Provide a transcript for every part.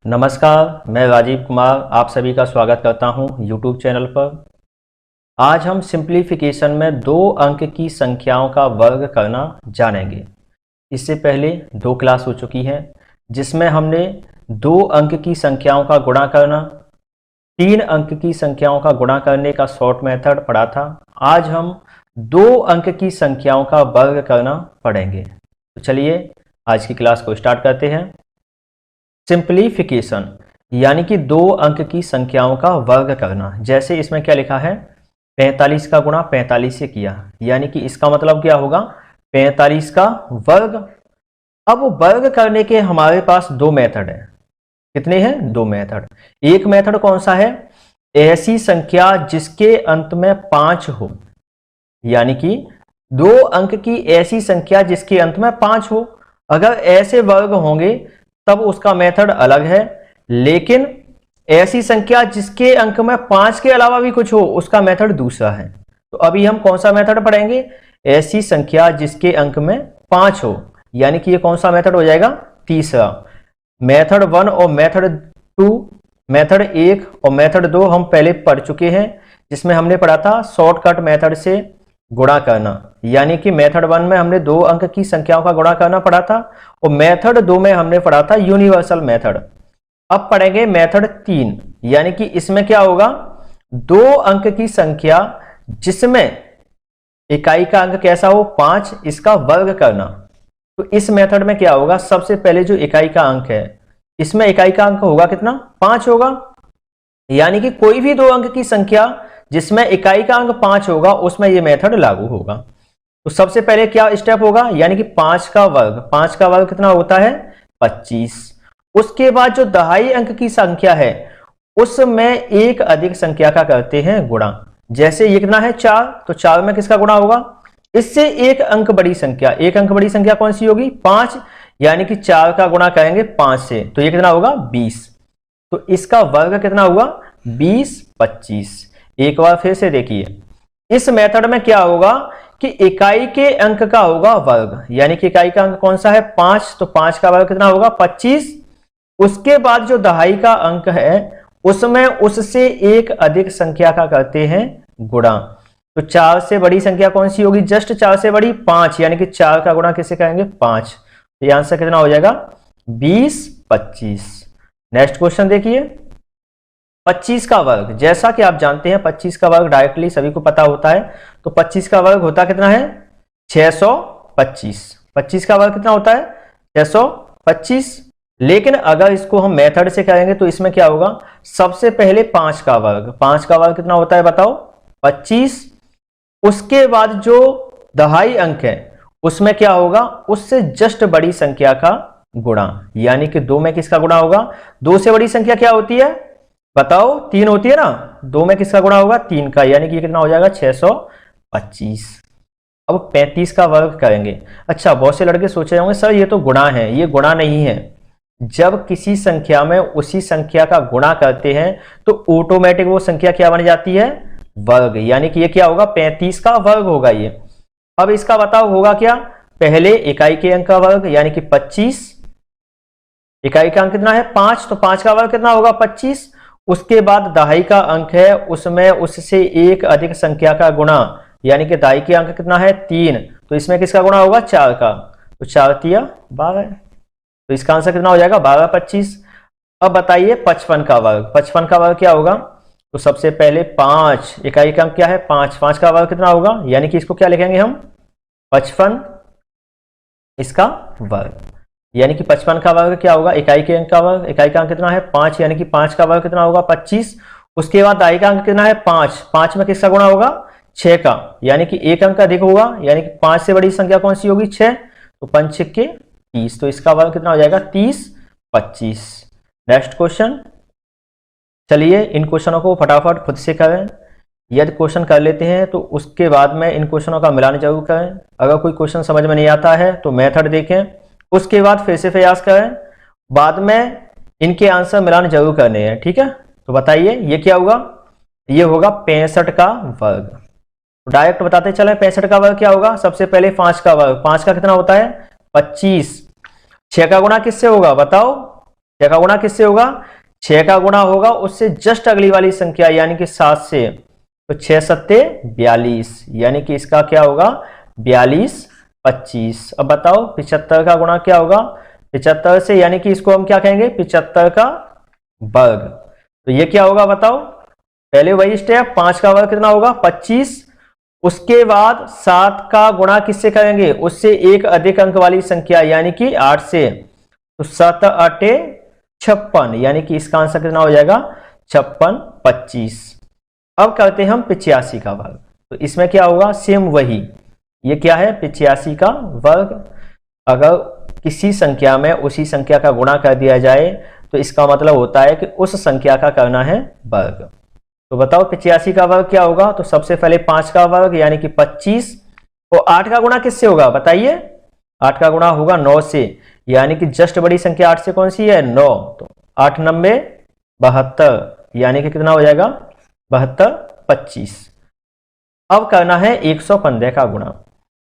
नमस्कार, मैं राजीव कुमार आप सभी का स्वागत करता हूं YouTube चैनल पर। आज हम सिंप्लीफिकेशन में दो अंक की संख्याओं का वर्ग करना जानेंगे। इससे पहले दो क्लास हो चुकी हैं जिसमें हमने दो अंक की संख्याओं का गुणा करना, तीन अंक की संख्याओं का गुणा करने का शॉर्ट मेथड पढ़ा था। आज हम दो अंक की संख्याओं का वर्ग करना पढ़ेंगे। तो चलिए आज की क्लास को स्टार्ट करते हैं। सिंप्लीफिकेशन यानी कि दो अंक की संख्याओं का वर्ग करना। जैसे इसमें क्या लिखा है, 45 का गुणा 45 से किया, यानी कि इसका मतलब क्या होगा, 45 का वर्ग। अब वर्ग करने के हमारे पास दो मेथड है। कितने हैं? दो मेथड। एक मेथड कौन सा है, ऐसी संख्या जिसके अंत में 5 हो, यानी कि दो अंक की ऐसी संख्या जिसके अंत में 5 हो। अगर ऐसे वर्ग होंगे तब उसका मेथड अलग है, लेकिन ऐसी संख्या जिसके अंक में 5 के अलावा भी कुछ हो उसका मेथड दूसरा है। तो अभी हम कौन सा मेथड पढ़ेंगे, ऐसी संख्या जिसके अंक में 5 हो, यानी कि ये कौन सा मेथड हो जाएगा, तीसरा। मेथड 1 और मेथड 2, मेथड 1 और मेथड 2 हम पहले पढ़ चुके हैं, जिसमें हमने पढ़ा था शॉर्टकट मेथड से गुणा करना। यानी कि मेथड 1 में हमने दो अंक की संख्याओं का गुणा करना पढ़ा था और मेथड 2 में हमने पढ़ा था यूनिवर्सल मेथड। अब पढ़ेंगे मेथड 3, यानी कि इसमें क्या होगा, दो अंक की संख्या जिसमें इकाई का अंक कैसा हो, 5, इसका वर्ग करना। तो इस मेथड में क्या होगा, सबसे पहले जो इकाई का अंक है, इसमें इकाई का अंक होगा कितना, 5 होगा। यानी कि कोई भी दो अंक की संख्या जिसमें इकाई का अंक 5 होगा उसमें यह मेथड लागू होगा। तो सबसे पहले क्या स्टेप होगा, यानी कि 5 का वर्ग। 5 का वर्ग कितना होता है, 25। उसके बाद जो दहाई अंक की संख्या है उसमें एक अधिक संख्या का करते हैं गुणा। जैसे ये कितना है, 4, तो 4 में किसका गुणा होगा, इससे एक अंक बड़ी संख्या। एक अंक बड़ी संख्या कौन सी होगी, 5, यानी कि 4 का गुणा करेंगे 5 से, तो ये कितना होगा, 20। तो इसका वर्ग कितना हुआ, 20, 25। एक बार फिर से देखिए, इस मेथड में क्या होगा कि इकाई के अंक का होगा वर्ग, यानी कि इकाई का अंक कौन सा है, 5, तो 5 का वर्ग कितना होगा, 25। उसके बाद जो दहाई का अंक है उसमें उससे एक अधिक संख्या का करते हैं गुणा। तो 4 से बड़ी संख्या कौन सी होगी, जस्ट 4 से बड़ी 5, यानी कि 4 का गुणा किससे करेंगे, 5। तो यह आंसर कितना हो जाएगा, 20, 25। नेक्स्ट क्वेश्चन देखिए, 25 का वर्ग। जैसा कि आप जानते हैं 25 का वर्ग डायरेक्टली सभी को पता होता है। तो 25 का वर्ग होता कितना है, 625। 25 का वर्ग कितना होता है, 625। लेकिन अगर इसको हम मेथड से करेंगे तो इसमें क्या होगा, सबसे पहले 5 का वर्ग। 5 का वर्ग कितना होता है बताओ, 25। उसके बाद जो दहाई अंक है उसमें क्या होगा, उससे जस्ट बड़ी संख्या का गुणा, यानी कि 2 में किसका गुणा होगा, 2 से बड़ी संख्या क्या होती है बताओ, 3 होती है ना। 2 में किसका गुणा होगा, 3 का, यानी कि कितना हो जाएगा, 625। अब 35 का वर्ग करेंगे। अच्छा, बहुत से लड़के सोचे होंगे सर ये तो गुणा है, ये गुणा नहीं है। जब किसी संख्या में उसी संख्या का गुणा करते हैं तो ऑटोमेटिक वो संख्या क्या बन जाती है, वर्ग। यानी कि ये क्या होगा, 35 का वर्ग होगा ये। अब इसका बताओ होगा क्या, पहले इकाई के अंक का वर्ग, यानी कि 25। इकाई का अंक कितना है, 5, तो 5 का वर्ग कितना होगा, 25। उसके बाद दहाई का अंक है उसमें उससे एक अधिक संख्या का गुणा, यानी कि दहाई के अंक कितना है, 3, तो इसमें किसका गुणा होगा, 4 का, तो 4 तिया 12। तो इसका आंसर कितना हो जाएगा, 12, 25। अब बताइए 55 का वर्ग। 55 का वर्ग क्या होगा, तो सबसे पहले 5, इकाई का अंक क्या है, 5, 5 का वर्ग कितना होगा, यानी कि इसको क्या लिखेंगे हम, 55 इसका वर्ग। यानी कि 55 का वर्ग क्या होगा, इकाई के अंक का वर्ग। इकाई का अंक कितना है, 5, यानी कि 5 का वर्ग कितना होगा, 25। उसके बाद दहाई का अंक कितना है, 5, 5 में किसका गुणा होगा, 6 का, यानी कि एक अंक अधिक होगा, यानी कि 5 से बड़ी संख्या कौन सी होगी, 6, तो 5 6 30, तो इसका वर्ग कितना हो जाएगा, 30, 25। नेक्स्ट क्वेश्चन, चलिए इन क्वेश्चनों को फटाफट खुद से करें। यदि क्वेश्चन कर लेते हैं तो उसके बाद में इन क्वेश्चनों का मिलान जरूर करें। अगर कोई क्वेश्चन समझ में नहीं आता है तो मेथड देखें, उसके बाद फिर से प्रयास करें, बाद में इनके आंसर मिलान जरूर करने हैं, ठीक है। तो बताइए ये क्या होगा, ये होगा 65 का वर्ग। तो डायरेक्ट बताते चले 65 का वर्ग क्या होगा, सबसे पहले 5 का वर्ग। 5 का कितना होता है, 25। 6 का गुणा किससे होगा बताओ, 6 का गुणा किससे होगा? 6 का गुणा होगा उससे जस्ट अगली वाली संख्या यानी कि 7 से, तो 6 सत्ते 42, यानी कि इसका क्या होगा? 42 25। अब बताओ 75 का गुणा क्या होगा? 75 से, यानी कि इसको हम क्या कहेंगे? 75 का वर्ग। तो ये क्या होगा बताओ? पहले वही स्टेप, 5 का वर्ग कितना होगा? 25। उसके बाद 7 का गुणा किससे करेंगे? उससे एक अधिक अंक वाली संख्या यानी कि 8 से, तो 7 8 56, यानी कि इसका आंसर कितना हो जाएगा? 56 25। अब करते हैं हम 85 का वर्ग। तो इसमें क्या होगा? सेम वही, ये क्या है? 85 का वर्ग। अगर किसी संख्या में उसी संख्या का गुणा कर दिया जाए तो इसका मतलब होता है कि उस संख्या का करना है वर्ग। तो बताओ 85 का वर्ग क्या होगा? तो सबसे पहले 5 का वर्ग यानी कि 25, और 8 का गुणा किससे होगा बताइए? 8 का गुणा होगा 9 से, यानी कि जस्ट बड़ी संख्या 8 से कौन सी है? 9। तो 8 9 72, यानी कि कितना हो जाएगा? 72 25। अब करना है 115 का गुणा।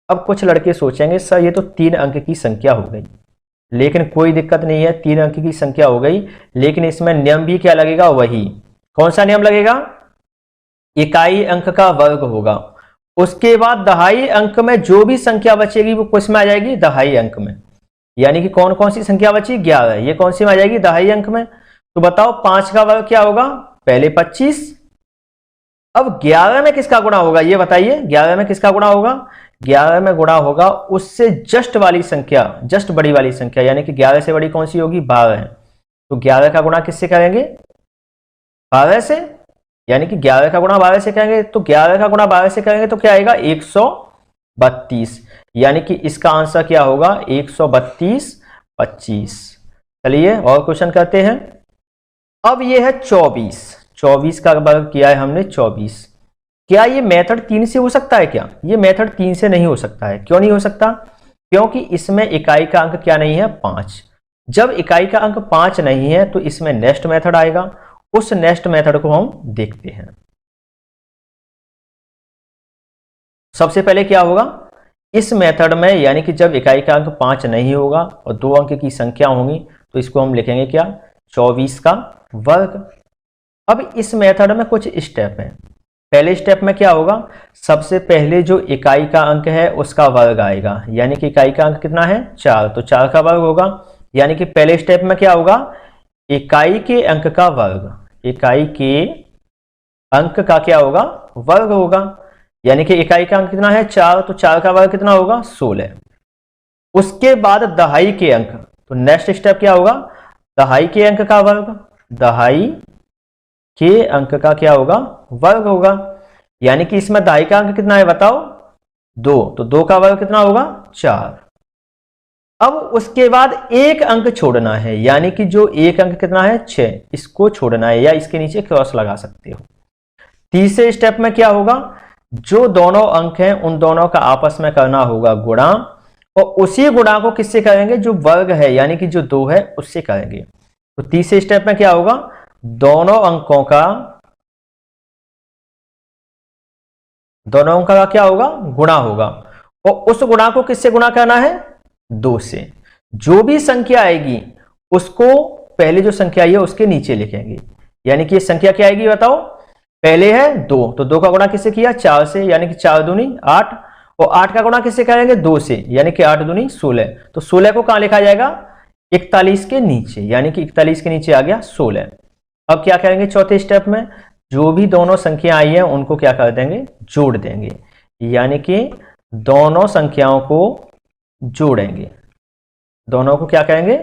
अब कुछ लड़के सोचेंगे सर ये तो 3 अंक की संख्या हो गई, लेकिन कोई दिक्कत नहीं है, 3 अंक की संख्या हो गई, लेकिन इसमें नियम भी क्या लगेगा? वही। कौन सा नियम लगेगा? इकाई अंक का वर्ग होगा, उसके बाद दहाई अंक में जो भी संख्या बचेगी वो किस में आ जाएगी? दहाई अंक में। यानी कि कौन कौन सी संख्या बची? 11, ये कौन सी में आ जाएगी? दहाई अंक में। तो बताओ 5 का वर्ग क्या होगा? पहले 25। अब 11 में किसका गुणा होगा ये बताइए? 11 में किसका गुणा होगा? 11 में गुणा होगा उससे जस्ट वाली संख्या, जस्ट बड़ी वाली संख्या, यानी कि 11 से बड़ी कौन सी होगी? 12। तो 11 का गुणा किससे करेंगे? 12 से, यानी कि 11 का गुणा 12 से करेंगे, तो 11 का गुणा 12 से करेंगे तो क्या आएगा? 132, यानी कि इसका आंसर क्या होगा? 132 25। चलिए और क्वेश्चन करते हैं। अब ये है 24, 24 का वर्ग किया है हमने 24। क्या ये मेथड 3 से हो सकता है? क्या ये मेथड 3 से नहीं हो सकता है? क्यों नहीं हो सकता? क्योंकि इसमें इकाई का अंक क्या नहीं है? 5। जब इकाई का अंक 5 नहीं है तो इसमें नेक्स्ट मेथड आएगा, उस नेक्स्ट मेथड को हम देखते हैं। सबसे पहले क्या होगा इस मेथड में, यानी कि जब इकाई का अंक 5 नहीं होगा और 2 अंक की संख्या होंगी तो इसको हम लिखेंगे क्या? 24 का वर्ग। अब इस मेथड में कुछ स्टेप हैं। पहले स्टेप में क्या होगा? सबसे पहले जो इकाई का अंक है उसका वर्ग आएगा, यानी कि इकाई का अंक कितना है? 4, तो 4 का वर्ग होगा। यानी कि पहले स्टेप में क्या होगा? इकाई के अंक का वर्ग, इकाई के अंक का क्या होगा? वर्ग होगा। यानी कि इकाई का अंक कितना है? 4, तो 4 का वर्ग कितना होगा? 16। उसके बाद दहाई के अंक, तो नेक्स्ट स्टेप क्या होगा? दहाई के अंक का वर्ग, दहाई के अंक का क्या होगा? वर्ग होगा। यानी कि इसमें दहाई का अंक कितना है बताओ? 2, तो 2 का वर्ग कितना होगा? 4। अब उसके बाद एक अंक छोड़ना है, यानी कि जो एक अंक कितना है? 6, इसको छोड़ना है, या इसके नीचे क्रॉस लगा सकते हो। तीसरे स्टेप में क्या होगा? जो दोनों अंक हैं उन दोनों का आपस में करना होगा गुणा, और उसी गुणा को किससे करेंगे? जो वर्ग है यानी कि जो 2 है उससे करेंगे। तो तीसरे स्टेप में क्या होगा? दोनों अंकों का क्या होगा? गुणा होगा, और उस गुणा को किससे गुणा करना है? 2 से। जो भी संख्या आएगी उसको पहले जो संख्या आई है उसके नीचे लिखेंगे। यानी कि ये संख्या क्या आएगी बताओ? पहले है 2, तो 2 का गुणा किससे किया? 4 से, यानी कि 4 दूनी 8, और 8 का गुणा किससे करेंगे? 2 से, यानी कि 8 दूनी 16। तो 16 को कहां लिखा जाएगा? 41 के नीचे, यानी कि 41 के नीचे आ गया 16। अब क्या करेंगे चौथे स्टेप में? जो भी दोनों संख्या आई है उनको क्या कर देंगे? जोड़ देंगे, यानी कि दोनों संख्याओं को जोड़ेंगे। दोनों को क्या करेंगे?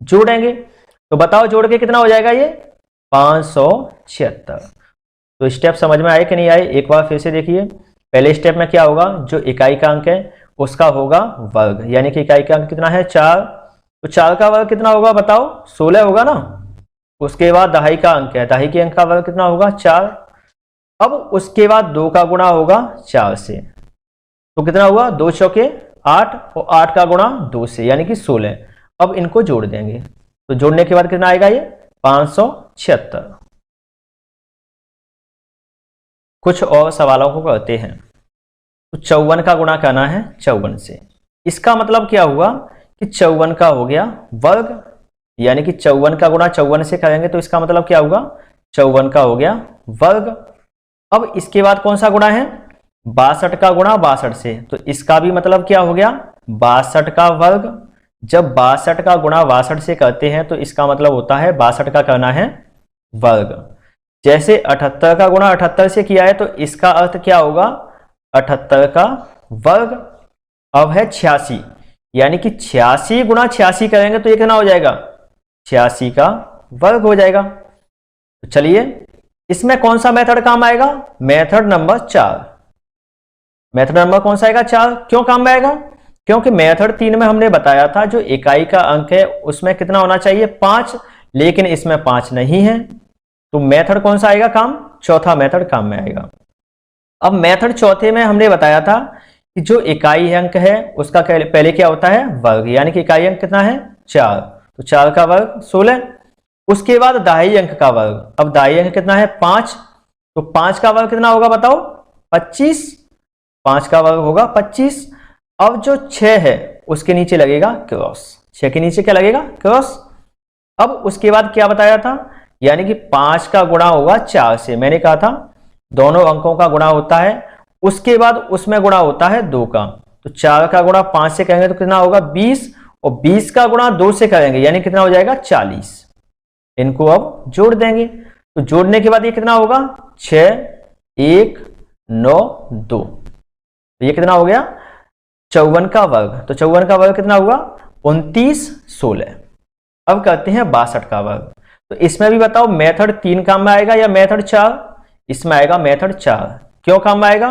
जोड़ेंगे। तो बताओ जोड़ के कितना हो जाएगा ये? 576। तो स्टेप समझ में आए कि नहीं आए? एक बार फिर से देखिए। पहले स्टेप में क्या होगा? जो इकाई का अंक है उसका होगा वर्ग, यानी कि इकाई का अंक कितना है? 4, तो 4 का वर्ग कितना होगा बताओ? 16 होगा ना। उसके बाद दहाई का अंक है, दहाई के अंक का वर्ग कितना होगा? 4। अब उसके बाद 2 का गुणा होगा 4 से, तो कितना हुआ? 2 चौके 8, और 8 का गुणा 2 से, यानी कि 16। अब इनको जोड़ देंगे, तो जोड़ने के बाद कितना आएगा? ये 576। कुछ और सवालों को करते हैं। तो 54 का गुणा करना है 54 से। इसका मतलब क्या हुआ कि 54 का हो गया वर्ग, यानी कि 54 का गुणा 54 से करेंगे तो इसका मतलब क्या होगा, 54 का हो गया वर्ग। अब इसके बाद कौन सा गुणा है, 62 का गुणा 62 से, तो इसका भी मतलब क्या हो गया, 62 का वर्ग। जब 62 का गुणा 62 से करते हैं तो इसका मतलब होता है 62 का करना है वर्ग। जैसे 78 का गुणा 78 से किया है तो इसका अर्थ क्या होगा, 78 का वर्ग। अब है 86, यानी कि 86 गुणा 86 करेंगे तो ये कितना हो जाएगा, 86 का वर्ग हो जाएगा। तो चलिए इसमें कौन सा मेथड काम आएगा, मेथड नंबर 4। मेथड नंबर कौन सा आएगा, 4। क्यों काम आएगा, क्योंकि मेथड 3 में हमने बताया था जो इकाई का अंक है उसमें कितना होना चाहिए, 5, लेकिन इसमें 5 नहीं है। तो मेथड कौन सा आएगा काम, चौथा मेथड काम में आएगा। अब मेथड चौथे में हमने बताया था कि जो इकाई अंक है उसका पहले क्या होता है, वर्ग, यानी कि इकाई अंक कितना है 4, तो 4 का वर्ग 16। उसके बाद दहाई अंक का वर्ग, अब दहाई अंक कितना है 5, तो 5 का वर्ग कितना होगा बताओ, 25, 5 का वर्ग होगा 25। अब जो 6 है उसके नीचे लगेगा क्रॉस, 6 के नीचे क्या लगेगा, क्रॉस। अब उसके बाद क्या बताया था, यानी कि 5 का गुणा होगा 4 से, मैंने कहा था दोनों अंकों का गुणा होता है, उसके बाद उसमें गुणा होता है 2 का, तो 4 का गुणा 5 से करेंगे तो कितना होगा 20, और 20 का गुणा 2 से करेंगे यानी कितना हो जाएगा 40। इनको अब जोड़ देंगे, तो जोड़ने के बाद ये कितना होगा 6 1 9 2, तो ये कितना हो गया 54 का वर्ग। तो 54 का वर्ग कितना हुआ 29 16। अब करते हैं 62 का वर्ग। तो इसमें भी बताओ मेथड 3 काम में आएगा या मेथड 4, इसमें आएगा मेथड 4। क्यों काम में आएगा,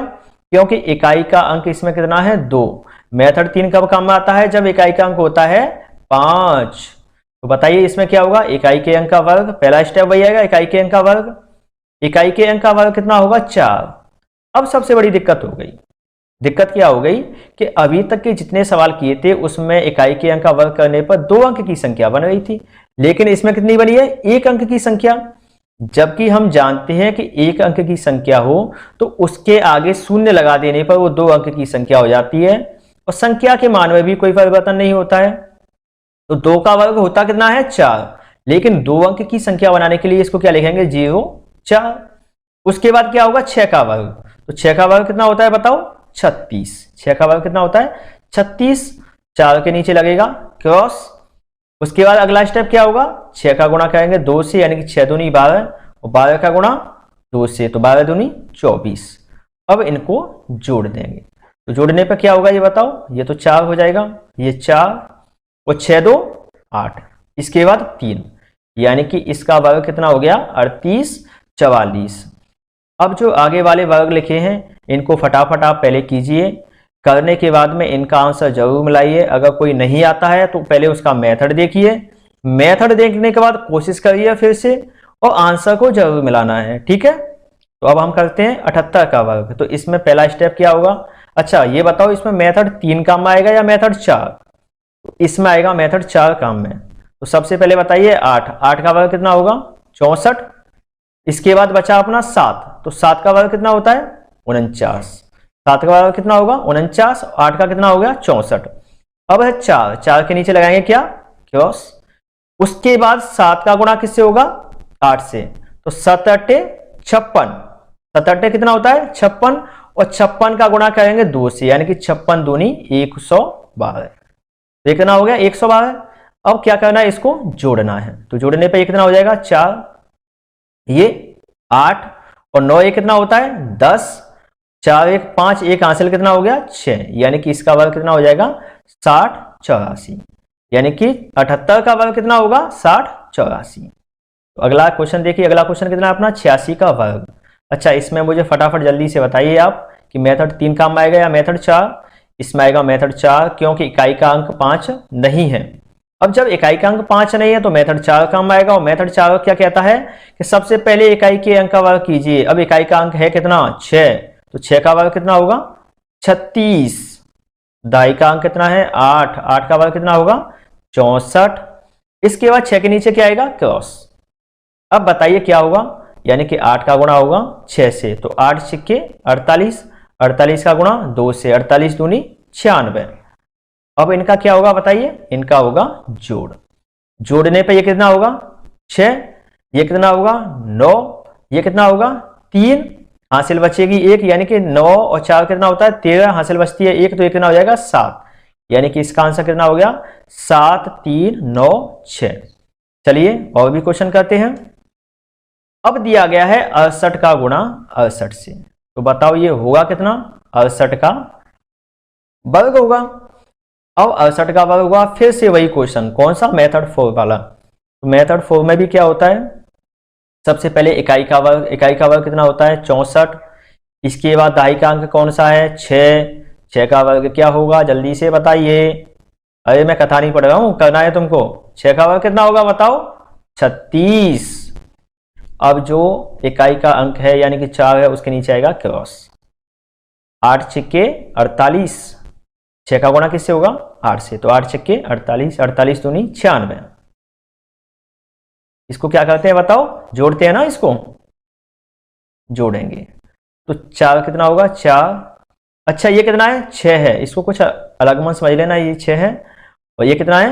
क्योंकि इकाई का अंक इसमें कितना है 2। मेथड 3 कब काम में आता है, जब इकाई का अंक होता है 5। तो बताइए इसमें क्या होगा, इकाई के अंक का वर्ग, पहला स्टेप वही आएगा, इकाई के अंक का वर्ग। इकाई के अंक का वर्ग कितना होगा 4। अब सबसे बड़ी दिक्कत हो गई, दिक्कत क्या हो गई कि अभी तक के जितने सवाल किए थे उसमें इकाई के अंक का वर्ग करने पर 2 अंक की संख्या बन रही थी, लेकिन इसमें कितनी बनी है 1 अंक की संख्या। जबकि हम जानते हैं कि 1 अंक की संख्या हो तो उसके आगे शून्य लगा देने पर वो 2 अंक की संख्या हो जाती है, और संख्या के मान में भी कोई परिवर्तन नहीं होता है। तो 2 का वर्ग होता कितना है 4, लेकिन 2 अंक की संख्या बनाने के लिए इसको क्या लिखेंगे 0 4। उसके बाद क्या होगा 6 का वर्ग, तो 6 का वर्ग कितना होता है बताओ 36। 6 का वर्ग कितना होता है 36, 4 के नीचे लगेगा क्रॉस। उसके बाद अगला स्टेप क्या होगा, 6 का गुणा करेंगे 2 से, यानी कि 6 दूनी 12, और 12 का गुणा 2 से, तो 12 दूनी 24। अब इनको जोड़ देंगे, तो जोड़ने पर क्या होगा ये बताओ, ये तो 4 हो जाएगा, ये 4 और 6 2 8, इसके बाद 3, यानी कि इसका वर्ग कितना हो गया 38 44। अब जो आगे वाले वर्ग लिखे हैं इनको फटाफट आप पहले कीजिए, करने के बाद में इनका आंसर जरूर मिलाइए। अगर कोई नहीं आता है तो पहले उसका मेथड देखिए, मेथड देखने के बाद कोशिश करिए फिर से, और आंसर को जरूर मिलाना है, ठीक है। तो अब हम करते हैं 78 का वर्ग। तो इसमें पहला स्टेप क्या होगा, अच्छा ये बताओ इसमें मेथड 3 काम में आएगा या मेथड 4, तो इसमें आएगा मेथड 4 काम में। तो सबसे पहले बताइए 8 का वर्ग कितना होगा 64। इसके बाद बचा अपना 7, तो 7 का वर्ग कितना होता है 49। 7 का वर्ग कितना होगा 49, 8 का कितना हो गया 64। अब है 4, 4 के नीचे लगाएंगे क्या क्रॉस। उसके बाद 7 का गुणा किससे होगा 8 से, तो 7 8 56, 7 8 कितना होता है 56, और 56 का गुणा करेंगे 2 से, यानी कि 56 दूनी 112, तो कितना हो गया 112। अब क्या करना है, इसको जोड़ना है, तो जोड़ने पे कितना हो जाएगा 4, ये 8 और 9 ये कितना होता है 10, 4 1 5, एक हासिल कितना हो गया 6, यानी कि इसका वर्ग कितना हो जाएगा 60 84, यानी कि 78 का वर्ग कितना होगा 60 84। तो अगला क्वेश्चन देखिए, अगला क्वेश्चन कितना है अपना 86 का वर्ग। अच्छा इसमें मुझे फटाफट जल्दी से बताइए आप कि मेथड 3 काम आएगा या मेथड 4। इसमें आएगा मेथड 4, क्योंकि इकाई का अंक 5 नहीं है। अब जब इकाई का अंक 5 नहीं है तो मेथड 4 काम आएगा, और मेथड 4 क्या कहता है कि सबसे पहले इकाई के अंक का वर्ग कीजिए। अब इकाई का अंक है कितना 6, तो 6 का वर्ग कितना होगा 36। दहाई का अंक कितना है 8, 8 का वर्ग कितना होगा 64। इसके बाद 6 के नीचे क्या आएगा क्रॉस। अब बताइए क्या होगा, यानी कि 8 का गुणा होगा 6 से, तो 8 सिक्के 48, 48 का गुणा 2 से, 48 दूनी 96। अब इनका क्या होगा बताइए, इनका होगा जोड़। जोड़ने पे ये कितना होगा 6, ये कितना होगा 9, ये कितना होगा 3, हासिल बचेगी 1, यानी कि 9 और 4 कितना होता है 13, हासिल बचती है 1, तो ये कितना हो जाएगा 7, यानी कि इसका आंसर कितना हो गया 7 3 9 6। चलिए और भी क्वेश्चन करते हैं। अब दिया गया है 68 का गुणा 68 से, तो बताओ ये होगा कितना, 68 का वर्ग होगा। अब 68 का वर्ग हुआ, फिर से वही क्वेश्चन, कौन सा मेथड 4 वाला। तो मेथड 4 में भी क्या होता है, सबसे पहले इकाई का वर्ग, इकाई का वर्ग कितना होता है 64, इसके बाद दहाई का अंक कौन सा है 6, 6 का वर्ग क्या होगा जल्दी से बताइए। अरे मैं कथा नहीं पढ़ रहा हूं, करना है तुमको। 6 का वर्ग कितना होगा बताओ 36। अब जो इकाई का अंक है यानी कि 4 है, उसके नीचे आएगा क्रॉस, 8 छक्के 48, 6 का गुणा किससे होगा 8 से, तो 8 छक्के 48, 48 दूनी 96। इसको क्या करते हैं बताओ, जोड़ते हैं ना, इसको जोड़ेंगे तो 4 कितना होगा 4, अच्छा ये कितना है 6 है, इसको कुछ अलग मन समझ लेना, ये 6 है और ये कितना है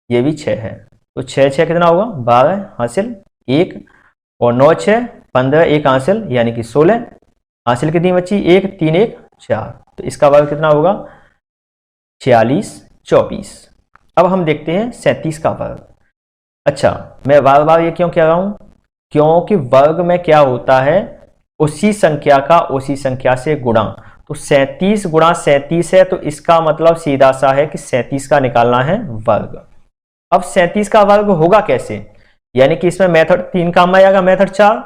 ये भी 6 है, तो 6 6 कितना होगा 12 हासिल 1, और 9 6 15, 1 हासिल यानी कि 16, हासिल कितनी बची 1 3 1 4, तो इसका वर्ग कितना होगा 46 24। अब हम देखते हैं 37 का वर्ग। अच्छा मैं बार बार ये क्यों कह रहा हूं, क्योंकि वर्ग में क्या होता है उसी संख्या का उसी संख्या से गुणा, तो 37 गुणा 37 है, तो इसका मतलब सीधा सा है कि 37 का निकालना है वर्ग। अब 37 का वर्ग होगा कैसे, यानी कि इसमें मेथड 3 काम आएगा, मेथड 4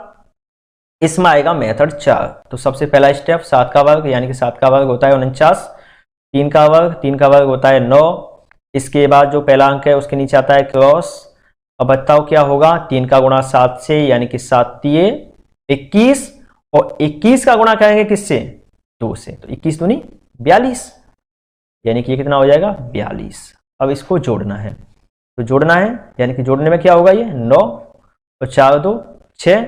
इसमें आएगा मेथड 4। तो सबसे पहला स्टेप 7 का वर्ग, यानी कि 7 का वर्ग होता है 49, 3 का वर्ग, 3 का वर्ग होता है 9, इसके बाद जो पहला अंक है उसके नीचे आता है क्रॉस। अब बताओ क्या होगा, 3 का गुणा 7 से यानी कि 7 3 21, और 21 का गुणा करेंगे किससे 2 से, तो 21 दूनी 42, यानी कि ये कितना हो जाएगा 42। अब इसको जोड़ना है, तो जोड़ना है यानी कि जोड़ने में क्या होगा, ये 9 और 4 2 6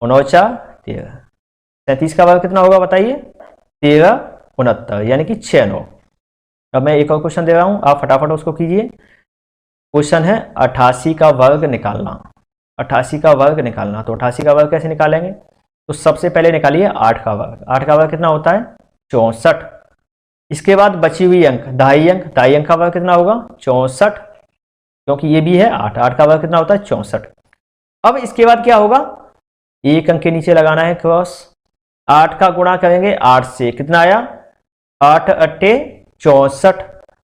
और 9 4 13, 37 का वर्ग कितना होगा बताइए 13 69, यानी कि 6 9। अब मैं एक और क्वेश्चन दे रहा हूं, आप फटाफट उसको कीजिए। क्वेश्चन है 88 का वर्ग निकालना, 88 का वर्ग निकालना, तो 88 का वर्ग कैसे निकालेंगे, तो सबसे पहले निकालिए 8 का वर्ग, 8 का वर्ग कितना होता है 64, इसके बाद बची हुई अंक दहाई अंक, दहाई अंक का वर्ग कितना होगा 64, क्योंकि ये भी है 8, 8 का वर्ग कितना होता है 64। अब इसके बाद क्या होगा, एक अंक के नीचे लगाना है क्रॉस, 8 का गुणा करेंगे 8 से, कितना आया 8 8 64,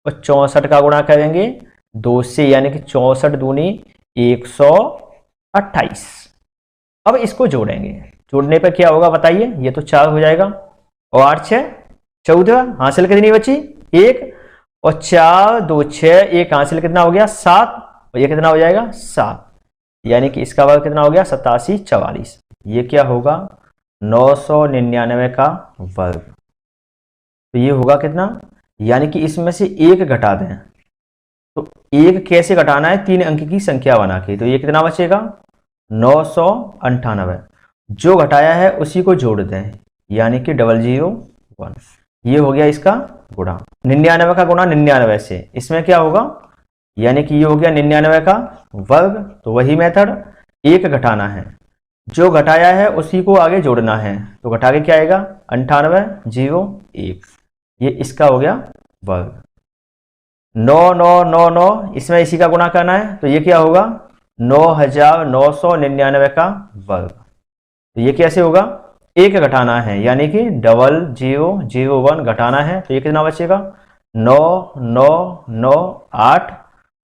और 64 का गुणा करेंगे 2 से, यानी कि 64 दूनी 128। अब इसको जोड़ेंगे, जोड़ने पर क्या होगा बताइए, ये तो 4 हो जाएगा और 8 6 14, हासिल कितनी बची 1, और 4 2 6 1 हासिल कितना हो गया 7, और ये कितना हो जाएगा 7, यानी कि इसका वर्ग कितना हो गया 87 44। ये क्या होगा 999 का वर्ग, तो ये होगा कितना, यानी कि इसमें से एक घटा दें, तो एक कैसे घटाना है 3 अंक की संख्या बना के, तो ये कितना बचेगा 998, जो घटाया है उसी को जोड़ दें, यानी कि 001, ये हो गया इसका गुणा। 99 का गुणा 99 से, इसमें क्या होगा, यानी कि ये हो गया 99 का वर्ग, तो वही मेथड, एक घटाना है, जो घटाया है उसी को आगे जोड़ना है, तो घटा के क्या आएगा 98 0 1, ये इसका हो गया वर्ग। 9 9 9 9, इसमें इसी का गुणा करना है, तो ये क्या होगा 9999 का वर्ग, तो ये कैसे होगा, एक घटाना है यानी कि 0001 घटाना है, तो ये कितना बचेगा 9 9 9 8,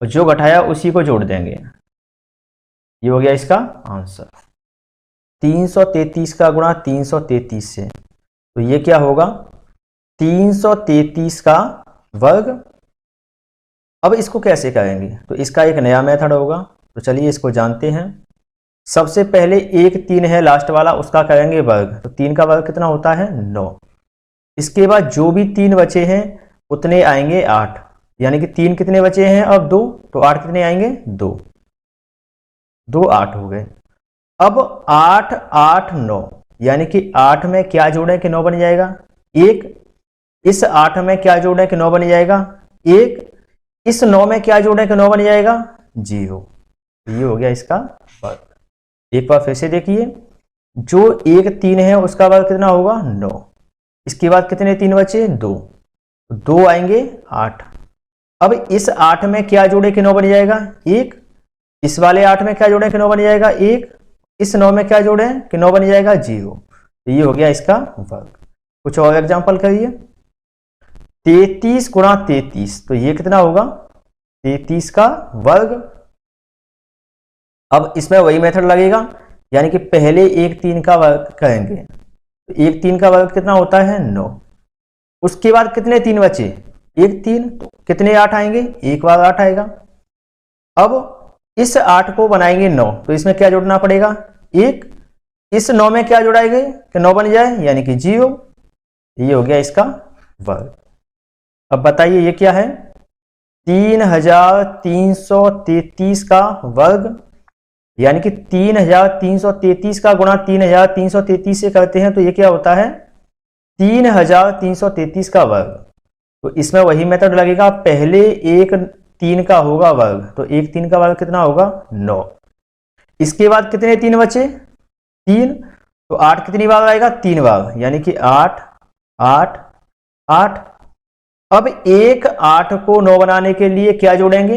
और जो घटाया उसी को जोड़ देंगे, ये हो गया इसका आंसर। 333 का गुणा 333 से, तो ये क्या होगा 333 का वर्ग। अब इसको कैसे करेंगे, तो इसका एक नया मेथड होगा, तो चलिए इसको जानते हैं। सबसे पहले एक 3 है लास्ट वाला, उसका करेंगे वर्ग, तो 3 का वर्ग कितना होता है 9, इसके बाद जो भी 3 बचे हैं उतने आएंगे 8, यानी कि 3 कितने बचे हैं अब 2, तो 8 कितने आएंगे 2 2 8 हो गए। अब 8 8 9, यानी कि 8 में क्या जोड़ें कि 9 बन जाएगा 1, इस 8 में क्या जोड़ें कि 9 बन जाएगा 1, इस 9 में क्या जोड़ें कि 9 बन जाएगा 0। ये हो गया इसका वर्ग। एक बार फिर से देखिए, जो 1 3 है उसका वर्ग कितना होगा 9। इसके बाद कितने 3 बचे 2, 2 आएंगे 8। अब इस 8 में क्या जोड़े कि 9 बन जाएगा 1। इस वाले 8 में क्या जोड़े कि 9 बन जाएगा 1। इस 9 में क्या जोड़े कि 9 बन जाएगा 0। तो ये हो गया इसका वर्ग। कुछ और एग्जांपल करिए। 33 गुणा 33, तो ये कितना होगा 33 का वर्ग। अब इसमें वही मेथड लगेगा, यानी कि पहले 1 3 का वर्ग करेंगे। तो 1 3 का वर्ग कितना होता है 9। उसके बाद कितने 3 बचे 1 3, तो कितने 8 आएंगे, एक बार 8 आएगा। अब इस 8 को बनाएंगे 9, तो इसमें क्या जोड़ना पड़ेगा 1। इस 9 में क्या जोड़ाएंगे कि 9 बन जाए, यानी कि 0। ये हो गया इसका वर्ग। अब बताइए ये क्या है 3333 का वर्ग, यानी कि 3333 का गुणा 3333 से करते हैं तो ये क्या होता है 3333 का वर्ग। तो इसमें वही मेथड लगेगा, पहले 1 3 का होगा वर्ग, तो 1 3 का वर्ग कितना होगा 9। इसके बाद कितने 3 बचे 3, तो 8 कितनी बार आएगा 3 बार, यानी कि 8 8 8। अब एक 8 को 9 बनाने के लिए क्या जोड़ेंगे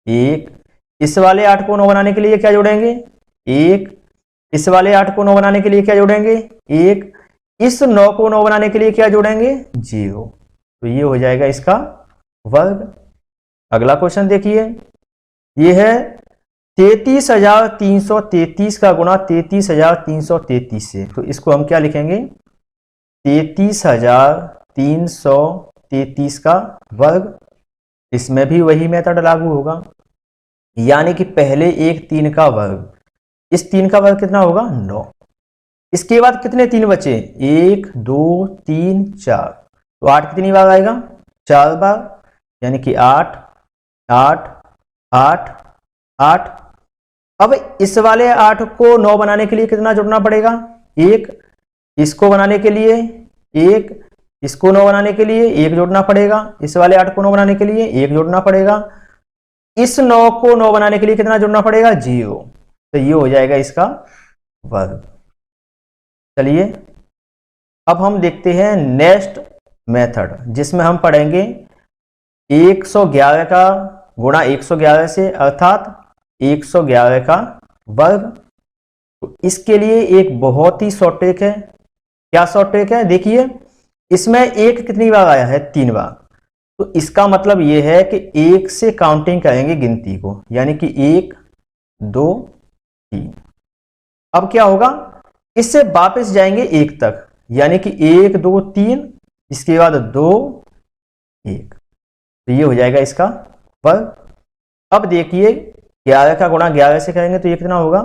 1। इस वाले 8 को 9 बनाने के लिए क्या जोड़ेंगे 1। इस वाले 8 को 9 बनाने के लिए क्या जोड़ेंगे 1। इस 9 को 9 बनाने के लिए क्या जोड़ेंगे 0। तो ये हो जाएगा इसका वर्ग। अगला क्वेश्चन देखिए, ये है 33,333 का गुणा 33,333 से। तो इसको हम क्या लिखेंगे 33,333 का वर्ग। इसमें भी वही मेथड लागू होगा, यानी कि पहले 1 3 का वर्ग, इस 3 का वर्ग कितना होगा 9। इसके बाद कितने 3 बचे 1 2 3 4, तो 8 कितनी बार आएगा 4 बार, यानी कि 8 8 8 8। अब इस वाले 8 को 9 बनाने के लिए कितना जोड़ना पड़ेगा 1। इसको बनाने के लिए 1, इसको 9 बनाने के लिए 1 जोड़ना पड़ेगा। इस वाले 8 को 9 बनाने के लिए 1 जोड़ना पड़ेगा। इस 9 को 9 बनाने के लिए कितना जोड़ना पड़ेगा 0। तो ये हो जाएगा इसका वर्ग। चलिए अब हम देखते हैं नेक्स्ट मेथड, जिसमें हम पढ़ेंगे 111 का गुणा 111 से, अर्थात 111 का वर्ग। तो इसके लिए एक बहुत ही शॉर्ट ट्रिक है। क्या शॉर्ट ट्रिक है देखिए, इसमें 1 कितनी बार आया है 3 बार, तो इसका मतलब यह है कि 1 से काउंटिंग करेंगे गिनती को, यानी कि 1 2 3। अब क्या होगा, इससे वापस जाएंगे 1 तक, यानी कि 1 2 3, इसके बाद 2 1। तो ये हो जाएगा इसका वर्ग। अब देखिए 11 का गुणा 11 से करेंगे तो ये कितना होगा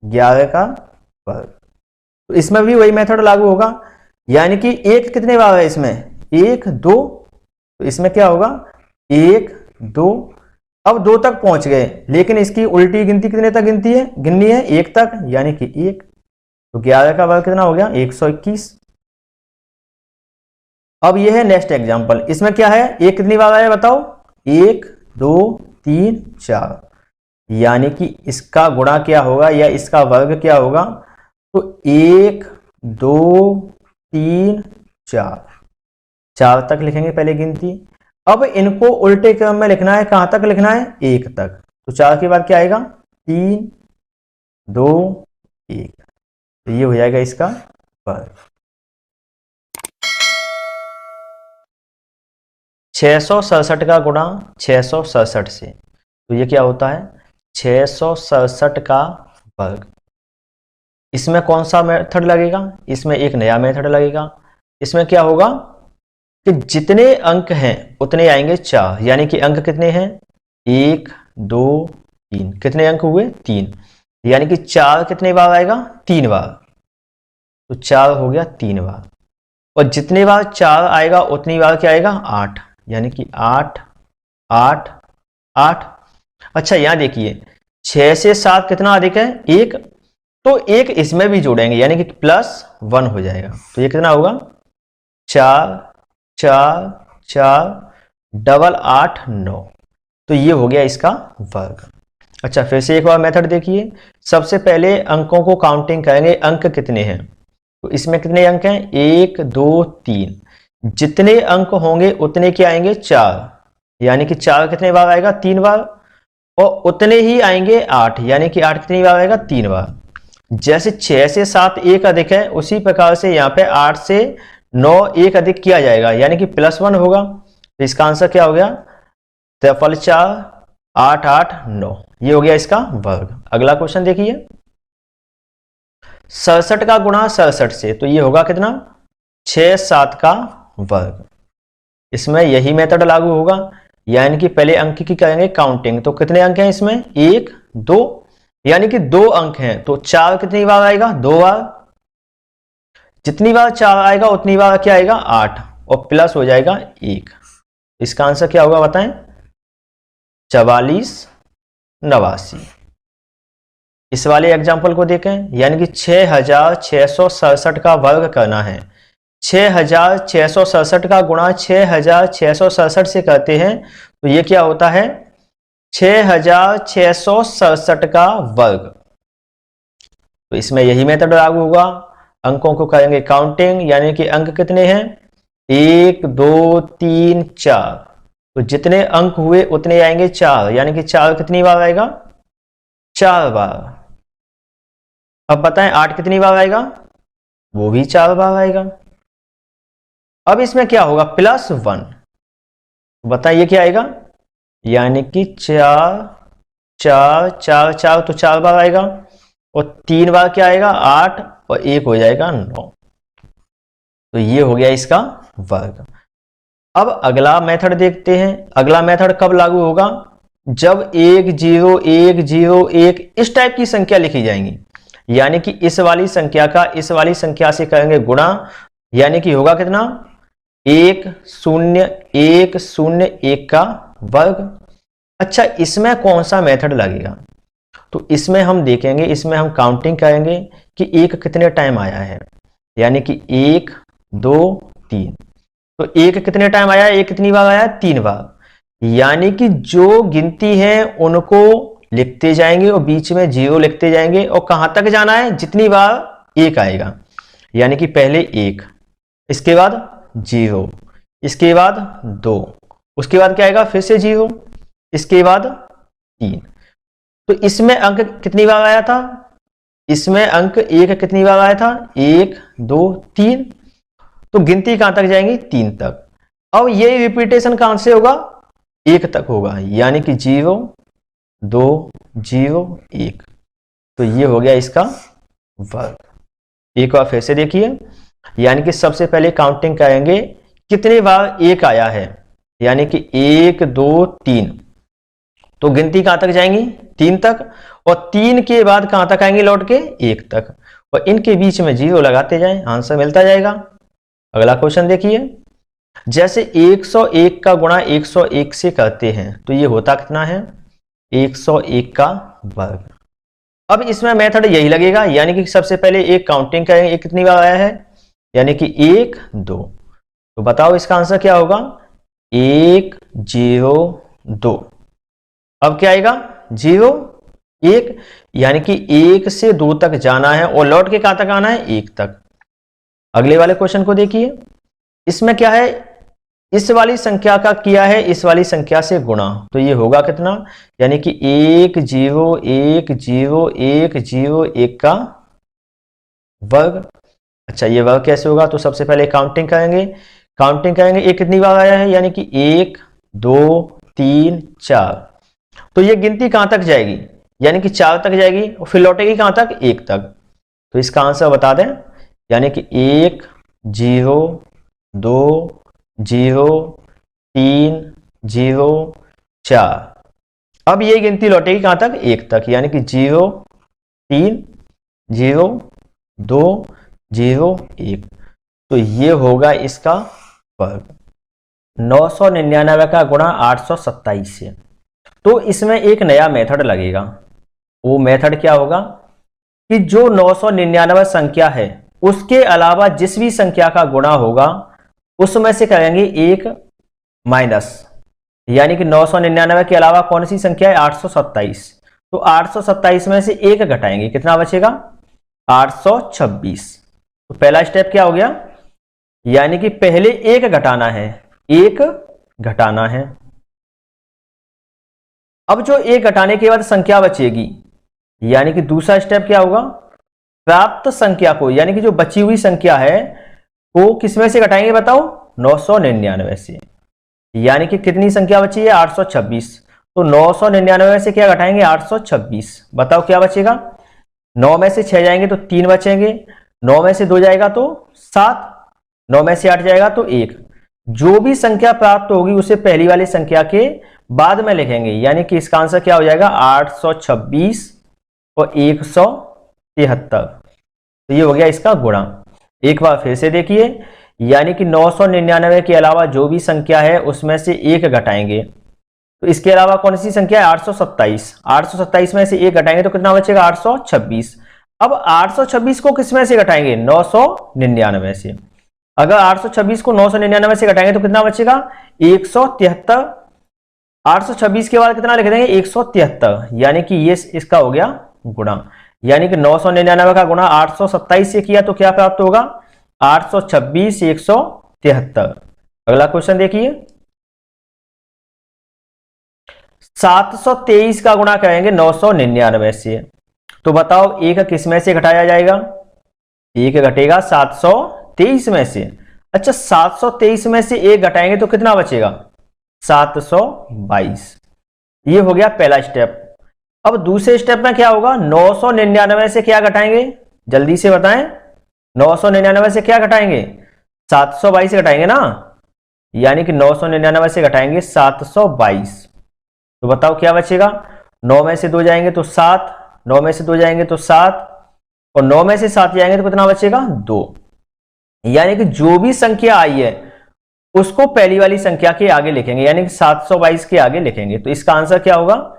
11 का वर्ग। तो इसमें भी वही मेथड लागू होगा, यानी कि 1 कितने बार है इसमें 1 2, तो इसमें क्या होगा 1 2। अब 2 तक पहुंच गए, लेकिन इसकी उल्टी गिनती कितने तक गिननी है 1 तक, यानी कि 1। तो 11 का वर्ग कितना हो गया 121। अब यह है नेक्स्ट एग्जांपल, इसमें क्या है 1 कितनी बार आया बताओ 1 2 3 4, यानी कि इसका गुणा क्या होगा या इसका वर्ग क्या होगा, तो 1 2 3 4, 4 तक लिखेंगे पहले गिनती। अब इनको उल्टे क्रम में लिखना है, कहां तक लिखना है 1 तक। तो 4 के बाद क्या आएगा 3 2 1। तो ये हो जाएगा इसका वर्ग। 667 का गुणा 667 से, तो ये क्या होता है 667 का वर्ग। इसमें कौन सा मेथड लगेगा, इसमें एक नया मेथड लगेगा। इसमें क्या होगा कि जितने अंक हैं उतने आएंगे 4, यानी कि अंक कितने हैं 1 2 3, कितने अंक हुए 3, यानी कि 4 कितने बार आएगा 3 बार, तो 4 हो गया 3 बार। और जितने बार 4 आएगा उतनी बार क्या आएगा 8, यानी कि 8 8 8। अच्छा यहां देखिए 6 से 7 कितना अधिक है 1, तो 1 इसमें भी जोड़ेंगे, यानी कि +1 हो जाएगा। तो ये कितना होगा 4 4 4 डबल 8 9। तो ये हो गया इसका वर्ग। अच्छा, फिर से एक बार मेथड देखिए। सबसे पहले अंकों को काउंटिंग करेंगे, अंक कितने हैं। तो इसमें कितने अंक हैं, 1 2 3। जितने अंक होंगे उतने क्या आएंगे, 4, यानी कि 4 कितने बार आएगा, 3 बार। और उतने ही आएंगे 8, यानी कि 8 कितनी बार आएगा, 3 बार। जैसे 6 से 7 एक अधिक है, उसी प्रकार से यहाँ पे 8 से 9 एक अधिक किया जाएगा, यानी कि +1 होगा। तो इसका आंसर क्या हो गया, 3×4 8 8 9, ये हो गया इसका वर्ग। अगला क्वेश्चन देखिए, 67 का गुणा 67 से, तो ये होगा कितना, 6 7 का वर्ग। इसमें यही मेथड लागू होगा, यानी कि पहले अंक की करेंगे काउंटिंग। तो कितने अंक हैं इसमें, 1 2, यानी कि 2 अंक हैं। तो 4 कितनी बार आएगा, 2 बार। जितनी बार 4 आएगा उतनी बार क्या आएगा, 8, और प्लस हो जाएगा 1। इसका आंसर क्या होगा बताएं, 44 89। इस वाले एग्जाम्पल को देखें, यानी कि 6667 का वर्ग करना है। 6667 का गुणा 6667 से करते हैं, तो ये क्या होता है, 6667 का वर्ग। तो इसमें यही मेथड लागू होगा, अंकों को करेंगे काउंटिंग, यानी कि अंक कितने हैं, 1 2 3 4। तो जितने अंक हुए उतने आएंगे 4, यानी कि 4 कितनी बार आएगा, 4 बार। अब बताएं 8 कितनी बार आएगा, वो भी 4 बार आएगा। अब इसमें क्या होगा, +1। बताइए क्या आएगा, यानी कि 4 4 4 4, तो 4 बार आएगा। और 3 बार क्या आएगा, 8, और 1 हो जाएगा 9। तो ये हो गया इसका वर्ग। अब अगला मेथड देखते हैं। अगला मेथड कब लागू होगा, जब 1 0 1 0 1 इस टाइप की संख्या लिखी जाएंगी, यानी कि इस वाली संख्या का इस वाली संख्या से करेंगे गुणा, यानी कि होगा कितना, 1 0 1 0 1 का वर्ग। अच्छा, इसमें कौन सा मेथड लगेगा, तो इसमें हम देखेंगे, इसमें हम काउंटिंग करेंगे कि 1 कितने टाइम आया है, यानी कि 1 2 3। तो 1 कितने टाइम आया, 1 कितनी बार आया, 3 बार। यानी कि जो गिनती है उनको लिखते जाएंगे और बीच में 0 लिखते जाएंगे, और कहां तक जाना है, जितनी बार 1 आएगा। यानी कि पहले 1, इसके बाद 0, इसके बाद 2, उसके बाद क्या आएगा, फिर से 0, इसके बाद 3। तो इसमें अंक कितनी बार आया था, इसमें अंक 1 कितनी बार आया था, 1 2 3। तो गिनती कहां तक जाएंगी, 3 तक। अब ये रिपीटेशन कहां से होगा, 1 तक होगा, यानी कि 0 2 0 1। तो ये हो गया इसका वर्ग। एक बार फिर से देखिए, यानी कि सबसे पहले काउंटिंग करेंगे कितने बार 1 आया है, यानी कि 1 2 3। तो गिनती कहां तक जाएंगी, 3 तक। और 3 के बाद कहां तक आएंगे, लौट के 1 तक। और इनके बीच में 0 लगाते जाएं, आंसर मिलता जाएगा। अगला क्वेश्चन देखिए, जैसे 101 का गुणा 101 से करते हैं, तो ये होता कितना है, 101 का वर्ग। अब इसमें मेथड यही लगेगा, यानी कि सबसे पहले एक काउंटिंग करेंगे, 1 कितनी बार आया है, यानी कि 1 2। तो बताओ इसका आंसर क्या होगा, 1 0 2। अब क्या आएगा, 0 1, यानी कि 1 से 2 तक जाना है, और लौट के कहां तक आना है, 1 तक। अगले वाले क्वेश्चन को देखिए, इसमें क्या है, इस वाली संख्या का किया है इस वाली संख्या से गुणा, तो ये होगा कितना, यानी कि 1 0 1 0 1 0 1 का वर्ग। अच्छा, ये वर्ग कैसे होगा, तो सबसे पहले काउंटिंग करेंगे। एक कितनी बार आया है, यानी कि 1 2 3 4। तो ये गिनती कहां तक जाएगी, यानी कि 4 तक जाएगी, और फिर लौटेगी कहां तक, 1 तक। तो इसका आंसर बता दें, यानी कि 1 0 2 0 3 0 4। अब ये गिनती लौटेगी कहां तक, 1 तक, यानी कि 0 3 0 2 0 1। तो ये होगा इसका वर्ग। 999 का गुणा 827 से, तो इसमें एक नया मेथड लगेगा। वो मेथड क्या होगा कि जो 999 संख्या है उसके अलावा जिस भी संख्या का गुणा होगा उसमें से करेंगे एक माइनस, यानी कि 999 के अलावा कौन सी संख्या है? 827। तो 827 में से एक घटाएंगे, कितना बचेगा? 826। तो पहला स्टेप क्या हो गया? यानी कि पहले एक घटाना है, एक घटाना है। अब जो एक घटाने के बाद संख्या बचेगी, यानी कि दूसरा स्टेप क्या होगा? प्राप्त संख्या को, यानी कि जो बची हुई संख्या है वो किसमें से घटाएंगे बताओ? 999 से। यानी कि कितनी संख्या बची है? 826। तो 999 से क्या घटाएंगे? 826। बताओ क्या बचेगा? 9 में से 6 जाएंगे तो 3 बचेंगे, 9 में से 2 जाएगा तो 7, 9 में से 8 जाएगा तो 1। जो भी संख्या प्राप्त होगी उसे पहली वाली संख्या के बाद में लिखेंगे, यानी कि इसका आंसर क्या हो जाएगा? 826 और 173। तो ये हो गया इसका गुणा। एक बार फिर से देखिए, यानी कि 999 के अलावा जो भी संख्या है उसमें से एक घटाएंगे। तो इसके अलावा कौन सी संख्या है? 827। 827 में से एक घटाएंगे तो कितना बचेगा? 826। अब 826 को किस में से घटाएंगे? 999 से। अगर 826 को 999 से घटाएंगे तो कितना बचेगा? 173। 826 के बाद कितना लिख देंगे? 173। यानी कि ये इसका हो गया गुणा। यानी कि 999 का गुणा 827 से किया तो क्या प्राप्त होगा? 826 173। अगला क्वेश्चन देखिए, 723 का गुणा करेंगे 999 से। तो बताओ एक किस में से घटाया जाएगा? एक घटेगा 723 में से। अच्छा, 723 में से एक घटाएंगे तो कितना बचेगा? 722। ये हो गया पहला स्टेप। अब दूसरे स्टेप में क्या होगा? 999 से क्या घटाएंगे? जल्दी से बताएं। 999 से क्या घटाएंगे? 722 घटाएंगे ना। यानी कि 999 से घटाएंगे 722। तो बताओ क्या बचेगा? 9 में से 2 जाएंगे तो 7, 9 में से 2 जाएंगे तो 7, और 9 में से 7 जाएंगे तो कितना बचेगा? 2। यानी कि जो भी संख्या आई है उसको पहली वाली संख्या के आगे लिखेंगे, यानी कि 722 के आगे लिखेंगे। तो इसका आंसर क्या होगा?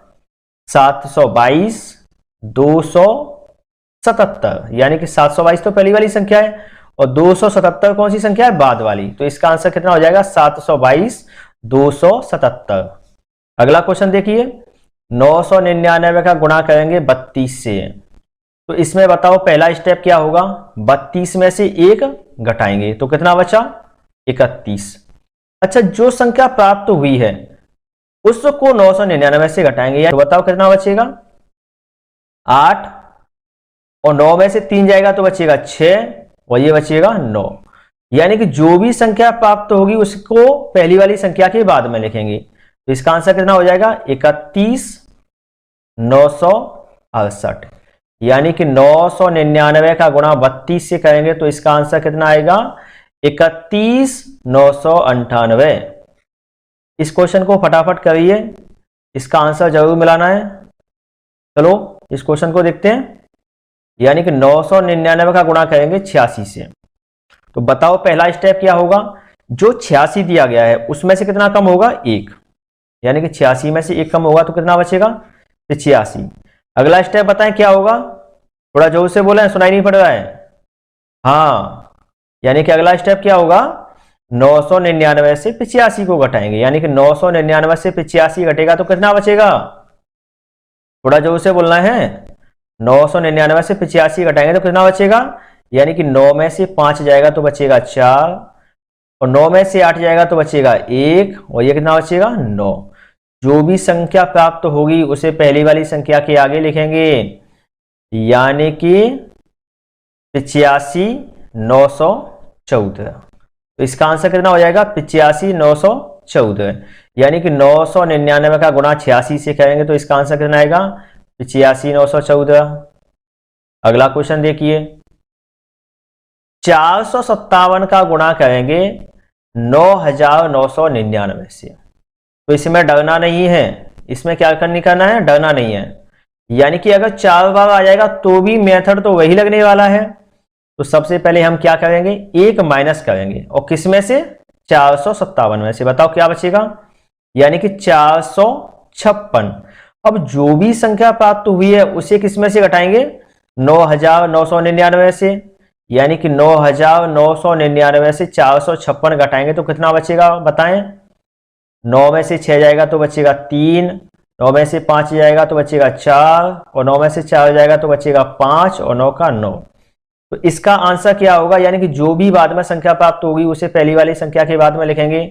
722 277। यानी कि 722 तो पहली वाली संख्या है और 277 कौन सी संख्या है? बाद वाली। तो इसका आंसर कितना हो जाएगा? 722 277। अगला क्वेश्चन देखिए, 999 का गुणा करेंगे 32 से। तो इसमें बताओ पहला स्टेप क्या होगा? 32 में से एक घटाएंगे तो कितना बचा? 31। अच्छा, जो संख्या प्राप्त हुई है उसको 999 से घटाएंगे, तो बताओ कितना बचेगा? 8, और 9 में से 3 जाएगा तो बचेगा 6, और ये बचेगा 9। यानी कि जो भी संख्या प्राप्त होगी उसको पहली वाली संख्या के बाद में लिखेंगे। तो इसका आंसर कितना हो जाएगा? 31 968। यानी कि 999 का गुणा 32 से करेंगे तो इसका आंसर कितना आएगा? 31 998। इस क्वेश्चन को फटाफट करिए, इसका आंसर जरूर मिलाना है। चलो इस क्वेश्चन को देखते हैं। यानी कि 999 का गुणा करेंगे 86 से। तो बताओ पहला स्टेप क्या होगा? जो 86 दिया गया है उसमें से कितना कम होगा? 1। यानी कि 86 में से 1 कम होगा तो कितना बचेगा? 86। अगला स्टेप बताएं क्या होगा? थोड़ा जोर से बोलें, सुनाई नहीं पड़ रहा है। हाँ, यानी कि अगला स्टेप क्या होगा? 999 से 85 को घटाएंगे। यानी कि 999 से 85 घटेगा तो कितना बचेगा? थोड़ा जोर से बोलना है। 999 से 85 घटाएंगे तो कितना बचेगा? यानी कि 9 में से 5 जाएगा तो बचेगा 4, और 9 में से 8 जाएगा तो बचेगा 1, और ये कितना बचेगा? 9। जो भी संख्या प्राप्त होगी उसे पहली वाली संख्या के आगे लिखेंगे, यानी कि 85 914। तो इसका आंसर कितना हो जाएगा? 85 914। यानी कि 999 का गुणा 86 से करेंगे तो इसका आंसर कितना आएगा? 85 914। अगला क्वेश्चन देखिए, 457 का गुणा करेंगे 9999 से। तो इसमें डरना नहीं है, इसमें क्या करना है? डरना नहीं है। यानी कि अगर 4 बार आ जाएगा तो भी मेथड तो वही लगने वाला है। तो सबसे पहले हम क्या करेंगे? 1 माइनस करेंगे, और किस में से? 457 में से। बताओ क्या बचेगा? यानी कि 456। अब जो भी संख्या प्राप्त हुई है उसे किस में से घटाएंगे? 9999 से। यानी कि 9999 से 456 घटाएंगे तो कितना बचेगा? बताएं। 9 में से 6 जाएगा तो बचेगा 3, 9 में से 5 जाएगा तो बचेगा 4, और 9 में से 4 जाएगा तो बचेगा 5, और 9 का 9। तो इसका आंसर क्या होगा, यानी कि जो भी बाद में संख्या प्राप्त होगी उसे पहली वाली संख्या के बाद में लिखेंगे।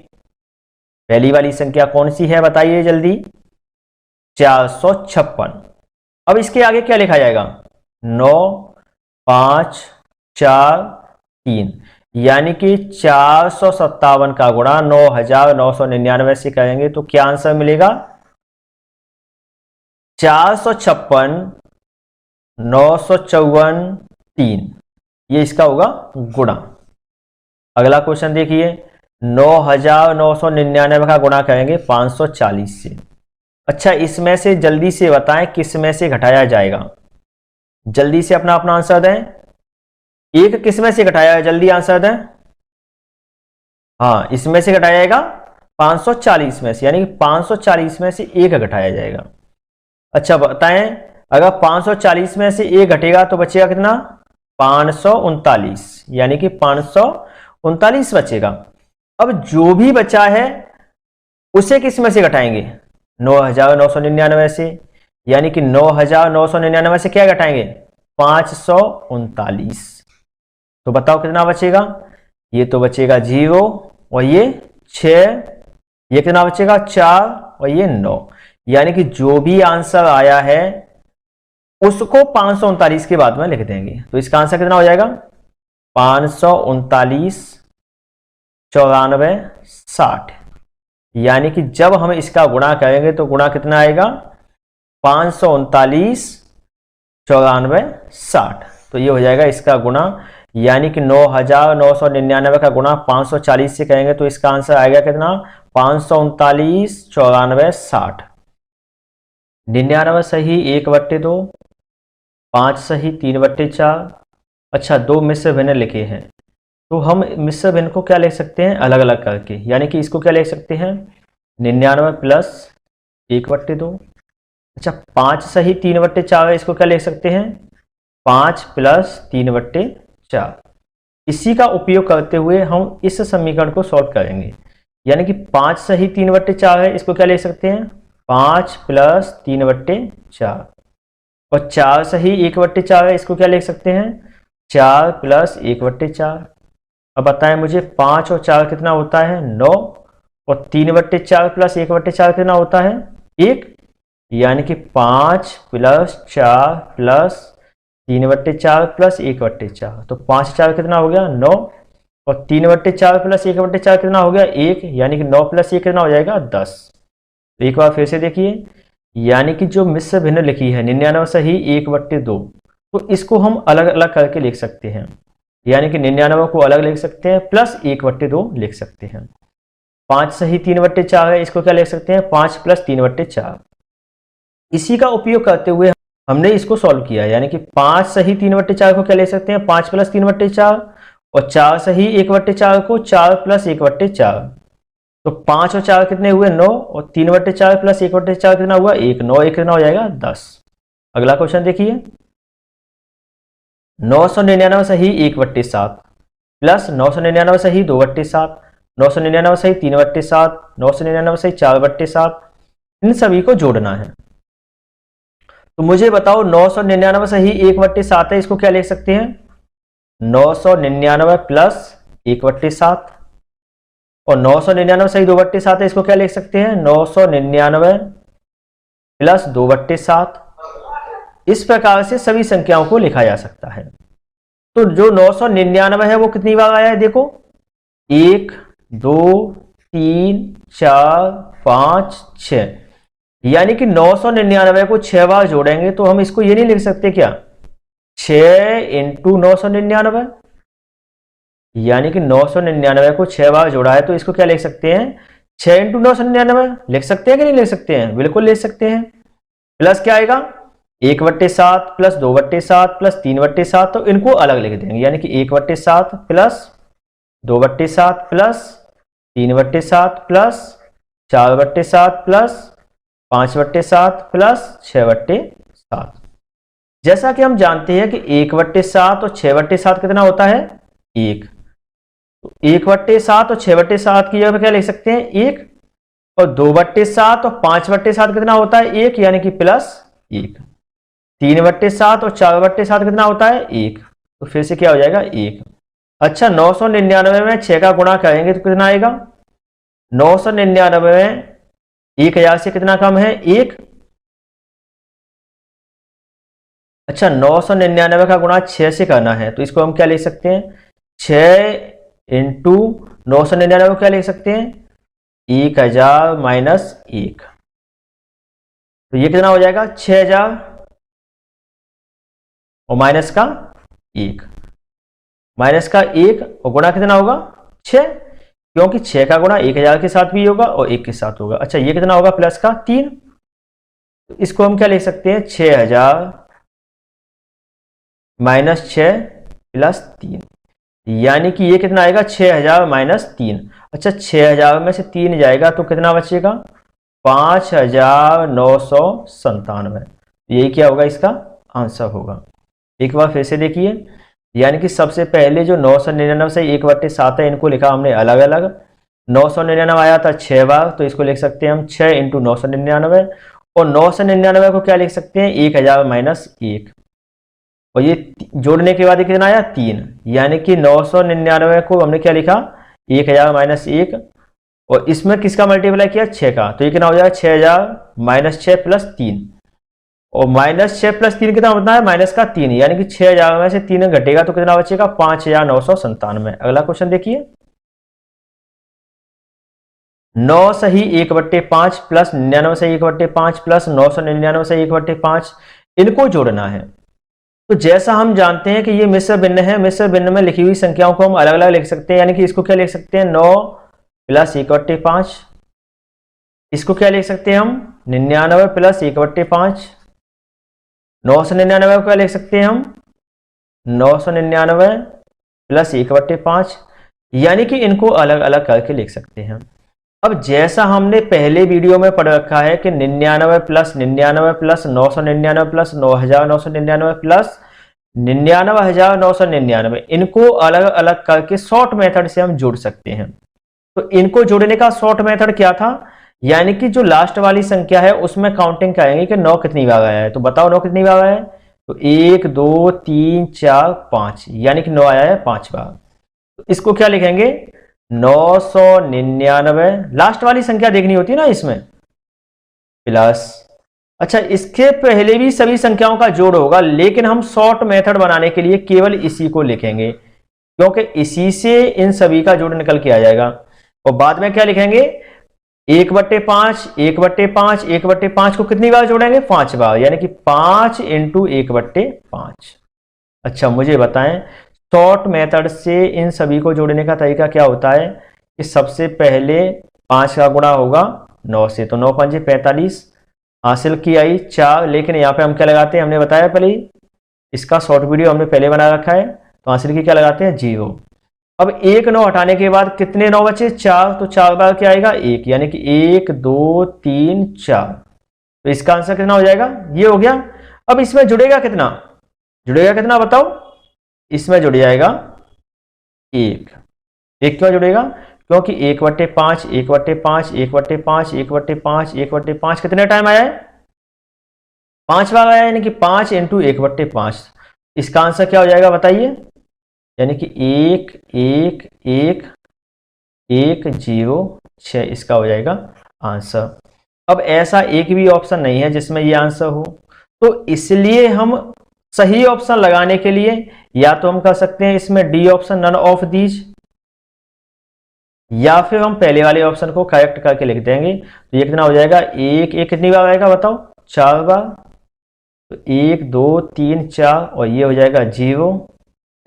पहली वाली संख्या कौन सी है बताइए जल्दी, 456। अब इसके आगे क्या लिखा जाएगा, 9, 5, 4, 3, यानी कि 457 का गुणा 9999 से करेंगे तो क्या आंसर मिलेगा, 456, 954, 3, ये इसका होगा गुणा। अगला क्वेश्चन देखिए, 9999 का गुणा करेंगे 540 से। अच्छा, इसमें से जल्दी से बताएं किस में से घटाया जाएगा, जल्दी से अपना अपना आंसर दें। एक किस में से घटाया है, जल्दी आंसर दें। हाँ, इसमें से घटाया जाएगा 540 में से, यानी कि 540 में से एक घटाया जाएगा। अच्छा बताएं, अगर 540 में से एक घटेगा तो बचेगा कितना, 539, यानी कि 539 बचेगा। अब जो भी बचा है उसे किस में से घटाएंगे, 9999 से, यानी कि 9999 से क्या घटाएंगे, 539। तो बताओ कितना बचेगा, ये तो बचेगा 0, और ये 6, ये कितना बचेगा 4, और ये 9, यानी कि जो भी आंसर आया है उसको 539 के बाद में लिख देंगे। तो इसका आंसर कितना हो जाएगा, 539, 94, 60, यानी कि जब हम इसका गुणा करेंगे तो गुणा कितना आएगा, 539, 94, 60। तो ये हो जाएगा इसका गुणा, यानी कि 9999 का गुणा 540 से करेंगे तो इसका आंसर आएगा कितना, 539, 94, 60। 99 सही 1/2, 5 सही 3/4। अच्छा, 2 मिश्र भिन्न लिखे हैं तो हम मिश्र भिन्न को क्या लिख सकते हैं, अलग अलग करके, यानी कि इसको क्या लिख सकते हैं, 99 प्लस 1/2। अच्छा, 5 सही 3/4 है, इसको क्या लिख सकते हैं, 5 प्लस 3/4। इसी का उपयोग करते हुए हम इस समीकरण को सॉल्व करेंगे, यानी कि 5 सही 3/4 है, इसको क्या लिख सकते हैं, 5 प्लस 3/4, और 4 सही 1/4 है, इसको क्या लिख सकते हैं, 4 प्लस 1/4। अब बताएं मुझे, 5 और 4 कितना होता है, 9, और 3/4 प्लस 1/4 कितना होता है, 1, यानी कि 5 प्लस 4 प्लस 3/4 प्लस 1/4। तो 5 4 कितना हो गया, 9, और 3/4 प्लस 1/4 कितना हो गया, 1, यानी कि 9 प्लस 1 कितना हो जाएगा, 10। तो एक बार फिर से देखिए, यानी कि जो मिश्र भिन्न लिखी है 99 सही 1/2, तो इसको हम अलग अलग करके लिख सकते हैं, यानी कि 99 को अलग लिख सकते हैं प्लस 1/2 लिख सकते हैं। 5 सही 3/4 है, इसको क्या लिख सकते हैं, 5 प्लस 3/4। इसी का उपयोग करते हुए हमने इसको सॉल्व किया, यानी कि 5 सही 3/4 को क्या ले सकते हैं, 5 प्लस 3/4, और 4 सही 1/4 को 4 प्लस 1/4। तो 5 और 4 कितने हुए, 9, और 3/4 प्लस 1/4 कितना हुआ, 1, 9 1 कितना हो जाएगा, 10। अगला क्वेश्चन देखिए, 999 सही 1/7 प्लस 999 सही 2/7, 999 सही 3/7, 999 सही 4/7, इन सभी को जोड़ना है। तो मुझे बताओ, 999 सही 1/7 है, इसको क्या लिख सकते हैं, 999 प्लस 1/7, और 999 सही 2/7 है, इसको क्या लिख सकते हैं, 999 प्लस 2/7। इस प्रकार से सभी संख्याओं को लिखा जा सकता है। तो जो 999 है वो कितनी बार आया है, देखो 1 2 3 4 5 6, यानी कि 999 को 6 बार जोड़ेंगे तो हम इसको ये नहीं लिख सकते क्या, 6 इंटू 999, यानी कि 999 को 6 बार जोड़ा है तो इसको क्या लिख सकते हैं, 6 इंटू 999 लिख सकते हैं कि नहीं लिख सकते हैं, बिल्कुल लिख सकते हैं। प्लस क्या आएगा, 1/7 प्लस 2/7 प्लस 3/7, तो इनको अलग लिख देंगे, यानी कि 1/7 plus 2/7 plus 3/7 plus 4/7 plus 5/7 plus 6/7। जैसा कि हम जानते हैं कि 1/7 और 6/7 कितना होता है, 1। तो 1/7 और 6/7 की जगह क्या लिख सकते हैं, 1, और 2/7 और 5/7 कितना होता है 1, यानी कि +1। 3/7 और 4/7 कितना होता है 1, तो फिर से क्या हो जाएगा 1। अच्छा, 999 में 6 का गुणा करेंगे तो कितना आएगा? 999 में 1000 से कितना कम है 1। अच्छा, 999 का गुणा 6 से करना है तो इसको हम क्या लिख सकते हैं? 6 इंटू 999 को क्या लिख सकते हैं? 1000 माइनस 1, तो ये कितना हो जाएगा? 6000 और माइनस का 1, माइनस का 1 और गुणा कितना होगा 6, क्योंकि 6 का गुणा 1000 के साथ भी होगा और 1 के साथ होगा। अच्छा, ये कितना होगा? प्लस का 3, तो इसको हम क्या लिख सकते हैं? 6000 माइनस 6 प्लस 3, यानी कि ये कितना आएगा? 6000 माइनस 3। अच्छा, 6000 में से 3 जाएगा तो कितना बचेगा? 5997। यही क्या होगा? इसका आंसर होगा। एक बार फिर से देखिए, यानी कि सबसे पहले जो 999 से 1/7 है इनको लिखा हमने अलग अलग। 999 आया था 6 बार, तो इसको लिख सकते हैं हम 6 इंटू 999, और 999 को क्या लिख सकते हैं? 1000 माइनस 1, और ये जोड़ने के बाद कितना आया 3, यानी कि 999 को हमने क्या लिखा 1000 माइनस 1, और इसमें किसका मल्टीप्लाई किया 6 का, तो ये कितना हो जाएगा 6000 माइनस 6 प्लस 3, और माइनस 6 प्लस 3 कितना होता है? माइनस का 3, यानी कि 6000 में से 3 घटेगा तो कितना बचेगा? 5997। अगला क्वेश्चन देखिए, 9 सही 1/5 प्लस 99 से 1/5 प्लस 999 से 1/5, इनको जोड़ना है। तो जैसा हम जानते हैं कि ये मिश्र भिन्न है, मिश्र भिन्न में लिखी हुई संख्याओं को हम अलग अलग लिख सकते हैं, यानी कि इसको क्या लिख सकते हैं? 9 प्लस 1/5, इसको क्या लिख सकते हैं हम? 99 प्लस 1/5, 999 को क्या लिख सकते हैं हम? 999 प्लस 1/5, यानी कि इनको अलग अलग करके लिख सकते हैं। अब जैसा हमने पहले वीडियो में पढ़ रखा है कि 99 प्लस 99 प्लस 999 प्लस 9999 प्लस 99,999, इनको अलग अलग करके शॉर्ट मेथड से हम जोड़ सकते हैं। तो इनको जोड़ने का शॉर्ट मेथड क्या था? यानी कि जो लास्ट वाली संख्या है उसमें काउंटिंग करेंगे कि 9 कितनी बार आया है, तो बताओ 9 कितनी बार आया है? तो 1 2 3 4 5, यानी कि 9 आया है 5 बार। तो इसको क्या लिखेंगे? 999, लास्ट वाली संख्या देखनी होती है ना इसमें, प्लस। अच्छा, इसके पहले भी सभी संख्याओं का जोड़ होगा, लेकिन हम शॉर्ट मेथड बनाने के लिए केवल इसी को लिखेंगे, क्योंकि इसी से इन सभी का जोड़ निकल के आ जाएगा। और बाद में क्या लिखेंगे? 1/5 1/5 1/5 को कितनी बार जोड़ेंगे? 5 बार, यानी कि 5 इंटू 1/5। अच्छा, मुझे बताएं शॉर्ट मेथड से इन सभी को जोड़ने का तरीका क्या होता है? कि सबसे पहले 5 का गुणा होगा 9 से, तो 9 5 45, हासिल की आई 4, लेकिन यहाँ पे हम क्या लगाते हैं? हमने बताया पहले ही, इसका शॉर्ट वीडियो हमने पहले बना रखा है, तो हासिल की क्या लगाते हैं? 0। अब 1 9 हटाने के बाद कितने 9 बचे? 4, तो 4 बार क्या आएगा? 1, यानी कि 1 2 3 4, तो इसका आंसर कितना हो जाएगा? ये हो गया। अब इसमें जुड़ेगा कितना? जुड़ेगा कितना बताओ? इसमें जुड़ जाएगा 1। एक क्यों जुड़ेगा? क्योंकि 1/5 1/5 1/5 1/5 1/5 कितने टाइम आया है? 5 बार आया, यानी कि 5 इंटू 1/5। इसका आंसर क्या हो जाएगा बताइए? यानी कि 1 1 1 1 0 6, इसका हो जाएगा आंसर। अब ऐसा एक भी ऑप्शन नहीं है जिसमें ये आंसर हो, तो इसलिए हम सही ऑप्शन लगाने के लिए या तो हम कर सकते हैं इसमें D option, none of these, या फिर हम पहले वाले ऑप्शन को करेक्ट करके लिख देंगे। तो ये कितना हो जाएगा? 1 1 कितनी बार आएगा बताओ? 4 बार, तो 1 2 3 4, और ये हो जाएगा 0,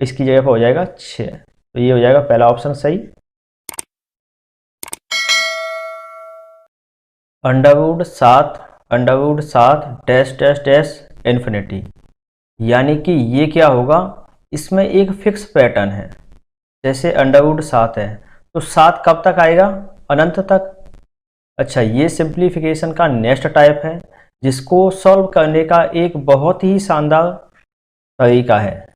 इसकी जगह पर हो जाएगा 6, तो ये हो जाएगा पहला ऑप्शन सही। √7 डैश डैश डैश इन्फिनिटी, यानी कि ये क्या होगा? इसमें एक फिक्स पैटर्न है, जैसे √7 है तो 7 कब तक आएगा? अनंत तक। अच्छा, ये सिंप्लीफिकेशन का नेक्स्ट टाइप है, जिसको सॉल्व करने का एक बहुत ही शानदार तरीका है।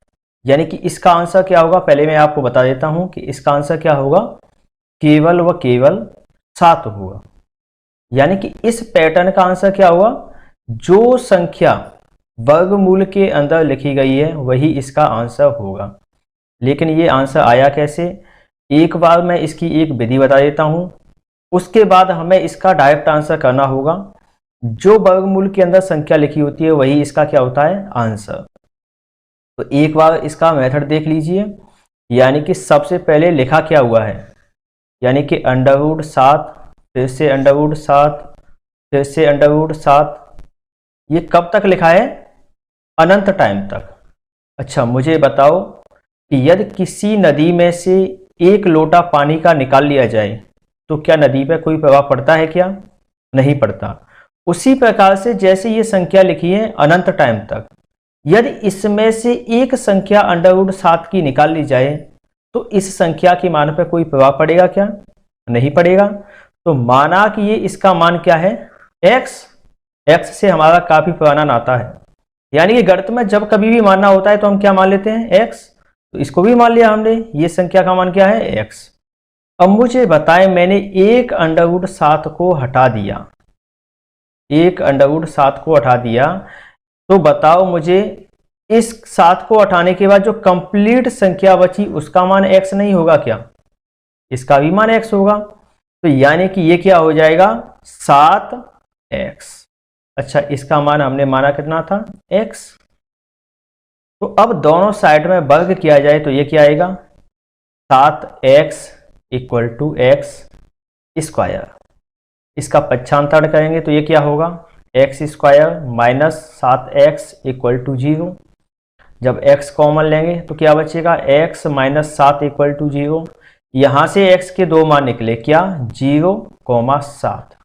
यानी कि इसका आंसर क्या होगा? पहले मैं आपको बता देता हूं कि इसका आंसर क्या होगा। केवल व केवल 7 होगा। यानी कि इस पैटर्न का आंसर क्या हुआ, जो संख्या वर्गमूल के अंदर लिखी गई है वही इसका आंसर होगा। लेकिन ये आंसर आया कैसे, एक बार मैं इसकी एक विधि बता देता हूं, उसके बाद हमें इसका डायरेक्ट आंसर करना होगा। जो वर्गमूल के अंदर संख्या लिखी होती है वही इसका क्या होता है, आंसर। तो एक बार इसका मेथड देख लीजिए। यानी कि सबसे पहले लिखा क्या हुआ है, यानी कि √7, फिर से √7, फिर से √7। ये कब तक लिखा है, अनंत टाइम तक। अच्छा मुझे बताओ कि यदि किसी नदी में से एक लोटा पानी का निकाल लिया जाए तो क्या नदी पर कोई प्रभाव पड़ता है क्या, नहीं पड़ता। उसी प्रकार से जैसे ये संख्या लिखी है अनंत टाइम तक, यदि इसमें से एक संख्या √7 की निकाल ली जाए तो इस संख्या के मान पर कोई प्रभाव पड़ेगा क्या, नहीं पड़ेगा। तो माना कि ये इसका मान क्या है, x से हमारा काफी पुराना नाता है। यानी कि गणित में जब कभी भी मानना होता है तो हम क्या मान लेते हैं, x। तो इसको भी मान लिया हमने, ये संख्या का मान क्या है, x। अब मुझे बताएं, मैंने एक √7 को हटा दिया, एक √7 को हटा दिया, तो बताओ मुझे इस 7 को हटाने के बाद जो कंप्लीट संख्या बची उसका मान x नहीं होगा क्या, इसका भी मान x होगा। तो यानी कि ये क्या हो जाएगा, 7x। अच्छा इसका मान हमने माना कितना था, x। तो अब दोनों साइड में वर्ग किया जाए तो ये क्या आएगा, 7x = x²। इसका पक्षांतरण करेंगे तो ये क्या होगा, x² - 7x = 0। जब x कॉमन लेंगे तो क्या बचेगा, x - 7 = 0। यहां से x के दो मान निकले, क्या, 0,7।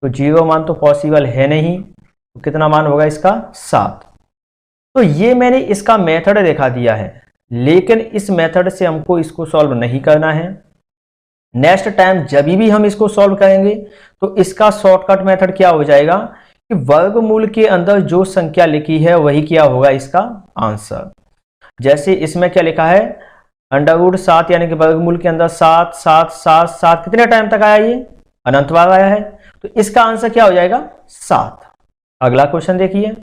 तो 0 मान तो पॉसिबल है नहीं, तो कितना मान होगा इसका, 7। तो ये मैंने इसका मेथड दिखा दिया है, लेकिन इस मेथड से हमको इसको सॉल्व नहीं करना है। नेक्स्ट टाइम जब भी हम इसको सॉल्व करेंगे तो इसका शॉर्टकट मेथड क्या हो जाएगा कि वर्गमूल के अंदर जो संख्या लिखी है वही क्या होगा इसका आंसर। जैसे इसमें क्या लिखा है, √7 यानी कि वर्गमूल के अंदर 7 7 7 7 कितने टाइम तक आया, ये अनंत बार आया है, तो इसका आंसर क्या हो जाएगा, 7। अगला क्वेश्चन देखिए,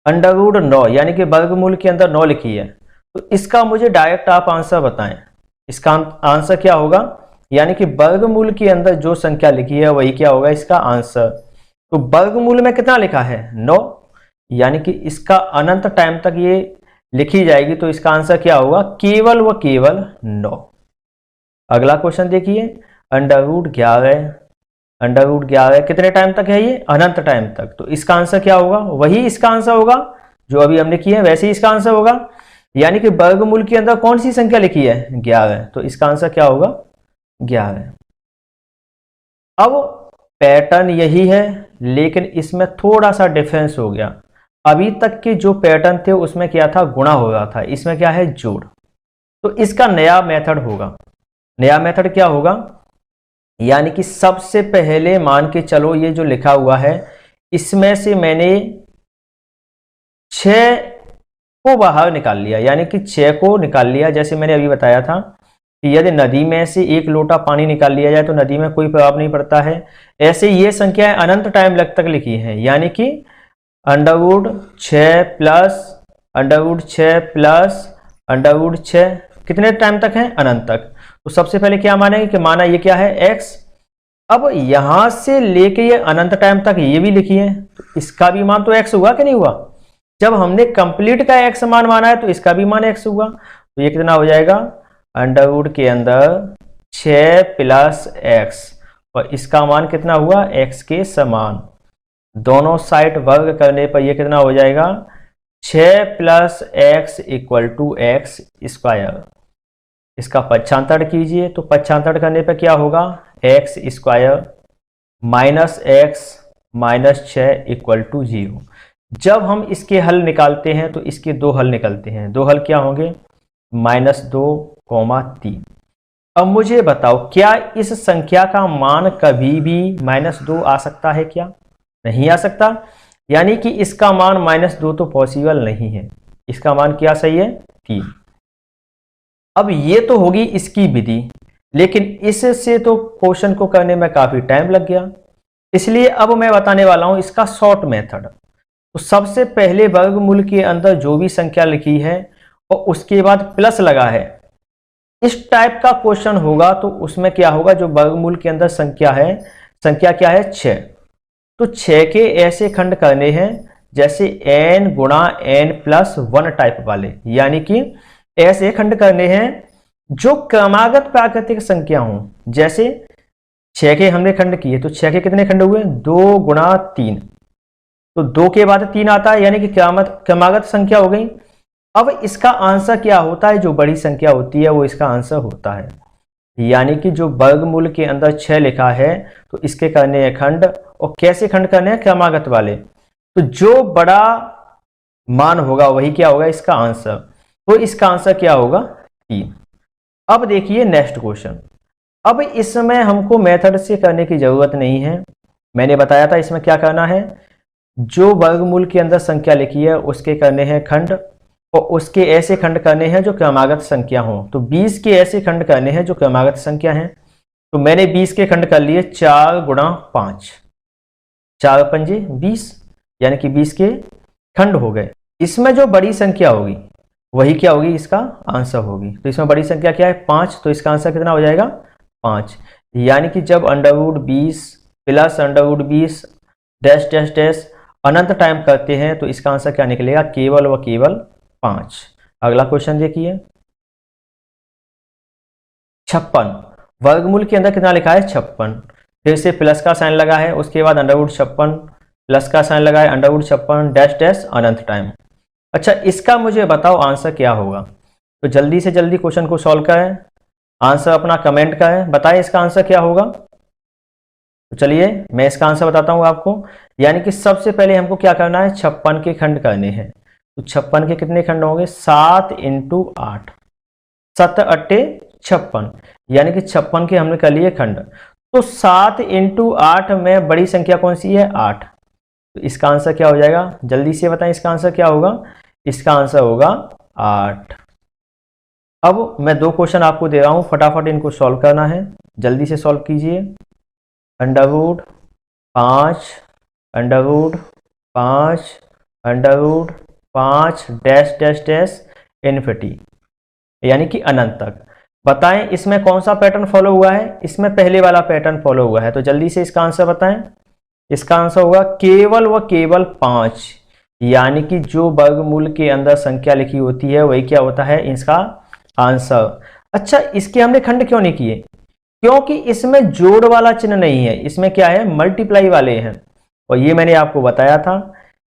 √9 यानी कि वर्गमूल के अंदर 9 लिखी है, तो इसका मुझे डायरेक्ट आप आंसर बताएं। इसका आंसर क्या होगा, यानी कि वर्गमूल के अंदर जो संख्या लिखी है वही क्या होगा इसका आंसर। तो वर्गमूल में कितना लिखा है, 9, यानी कि इसका अनंत टाइम तक ये लिखी जाएगी, तो इसका आंसर क्या होगा, केवल व केवल 9। अगला क्वेश्चन देखिए, √11 कितने टाइम तक है, ये अनंत टाइम तक। तो इसका आंसर क्या होगा, वही इसका आंसर होगा जो अभी हमने किया है, वैसे ही इसका आंसर होगा। यानी कि वर्गमूल के अंदर कौन सी संख्या लिखी है, 11। तो इसका आंसर क्या होगा, 11। अब पैटर्न यही है, लेकिन इसमें थोड़ा सा डिफरेंस हो गया। अभी तक के जो पैटर्न थे उसमें क्या था, गुणा हो रहा था, इसमें क्या है, जोड़। तो इसका नया मेथड होगा। नया मेथड क्या होगा, यानी कि सबसे पहले मान के चलो ये जो लिखा हुआ है इसमें से मैंने 6 को बाहर निकाल लिया, यानी कि 6 को निकाल लिया। जैसे मैंने अभी बताया था कि यदि नदी में से एक लोटा पानी निकाल लिया जाए तो नदी में कोई प्रभाव नहीं पड़ता है। ऐसे ये संख्याएं अनंत टाइम तक लिखी हैं, यानी कि √6 प्लस √6 कितने टाइम तक है, अनंत तक। तो सबसे पहले क्या मानेंगे कि माना ये क्या है, x। अब यहां से लेके ये अनंत टाइम तक ये भी लिखी है, तो इसका भी मान तो x हुआ कि नहीं हुआ। जब हमने कंप्लीट का x मान माना है तो इसका भी मान x हुआ। तो ये कितना हो जाएगा, √ के अंदर 6 + x, और इसका मान कितना हुआ, x के समान। दोनों साइड वर्ग करने पर ये कितना हो जाएगा, 6 + x = x²। इसका पक्षांतर कीजिए, तो पक्षांतर करने पर क्या होगा, x² - x - 6 = 0। जब हम इसके हल निकालते हैं तो इसके दो हल निकलते हैं। दो हल क्या होंगे, -2, 3। अब मुझे बताओ, क्या इस संख्या का मान कभी भी -2 आ सकता है क्या, नहीं आ सकता। यानी कि इसका मान -2 तो पॉसिबल नहीं है। इसका मान क्या सही है, 3। अब ये तो होगी इसकी विधि, लेकिन इससे तो क्वेश्चन को करने में काफी टाइम लग गया। इसलिए अब मैं बताने वाला हूं इसका शॉर्ट मेथड। तो सबसे पहले वर्गमूल के अंदर जो भी संख्या लिखी है और उसके बाद प्लस लगा है, इस टाइप का क्वेश्चन होगा तो उसमें क्या होगा, जो वर्गमूल के अंदर संख्या है, संख्या क्या है 6, तो 6 के ऐसे खंड करने हैं जैसे n गुणा n प्लस 1 टाइप वाले, यानी कि ऐसे खंड करने हैं जो क्रमागत प्राकृतिक संख्या हों। जैसे 6 के हमने खंड किए तो 6 के कितने खंड हुए, 2 गुणा 3, तो 2 के बाद 3 आता है, यानी कि क्रमागत संख्या हो गई। अब इसका आंसर क्या होता है, जो बड़ी संख्या होती है वो इसका आंसर होता है, यानी कि जो वर्गमूल के अंदर 6 लिखा है तो इसके करने हैं खंड, और कैसे खंड करने हैं, क्रमागत वाले। तो जो बड़ा मान होगा वही क्या होगा इसका आंसर, तो इसका आंसर क्या होगा 3। अब देखिए नेक्स्ट क्वेश्चन। अब इसमें हमको मेथड से करने की जरूरत नहीं है, मैंने बताया था इसमें क्या करना है, जो वर्गमूल के अंदर संख्या लिखी है उसके करने हैं खंड, और उसके ऐसे खंड करने हैं जो क्रमागत संख्या हो। तो 20 के ऐसे खंड करने हैं जो क्रमागत संख्या हैं, तो मैंने 20 के खंड कर लिए 4 गुणा 5, 4 पंजे 20, यानी कि 20 के खंड हो गए। इसमें जो बड़ी संख्या होगी वही क्या होगी, इसका आंसर होगी। तो इसमें बड़ी संख्या क्या है 5, तो इसका आंसर कितना हो जाएगा 5, यानी कि जब √20 प्लस √20 डैश डैश डैश अनंत टाइम करते हैं तो इसका आंसर क्या निकलेगा, केवल व केवल 5। अगला क्वेश्चन देखिए 56, वर्गमूल के अंदर कितना लिखा है 56, फिर से प्लस का साइन लगा है, उसके बाद √56 प्लस का साइन लगा है, √56 डैश डैश अनंत टाइम। अच्छा इसका मुझे बताओ आंसर क्या होगा, तो जल्दी से जल्दी क्वेश्चन को सॉल्व करें, आंसर अपना कमेंट करें, बताएं इसका आंसर क्या होगा। तो चलिए मैं इसका आंसर बताता हूं आपको, यानी कि सबसे पहले हमको क्या करना है, 56 के खंड करने हैं। तो 56 के कितने खंड होंगे, 7 × 8, 7 8 56, यानी कि 56 के हमने कर लिए खंड। तो 7 × 8 में बड़ी संख्या कौन सी है 8, तो इसका आंसर क्या हो जाएगा, जल्दी से बताएं इसका आंसर क्या होगा, इसका आंसर होगा 8। अब मैं 2 क्वेश्चन आपको दे रहा हूं, फटाफट इनको सॉल्व करना है, जल्दी से सॉल्व कीजिए। √5 √5 √5 डैश डैश डैश इन्फिनिटी, यानी कि अनंत तक। बताएं इसमें कौन सा पैटर्न फॉलो हुआ है, इसमें पहले वाला पैटर्न फॉलो हुआ है, तो जल्दी से इसका आंसर बताएं। इसका आंसर होगा केवल व केवल 5, यानी कि जो वर्गमूल के अंदर संख्या लिखी होती है वही क्या होता है इसका आंसर। अच्छा इसके हमने खंड क्यों नहीं किए, क्योंकि इसमें जोड़ वाला चिन्ह नहीं है, इसमें क्या है मल्टीप्लाई वाले हैं, और ये मैंने आपको बताया था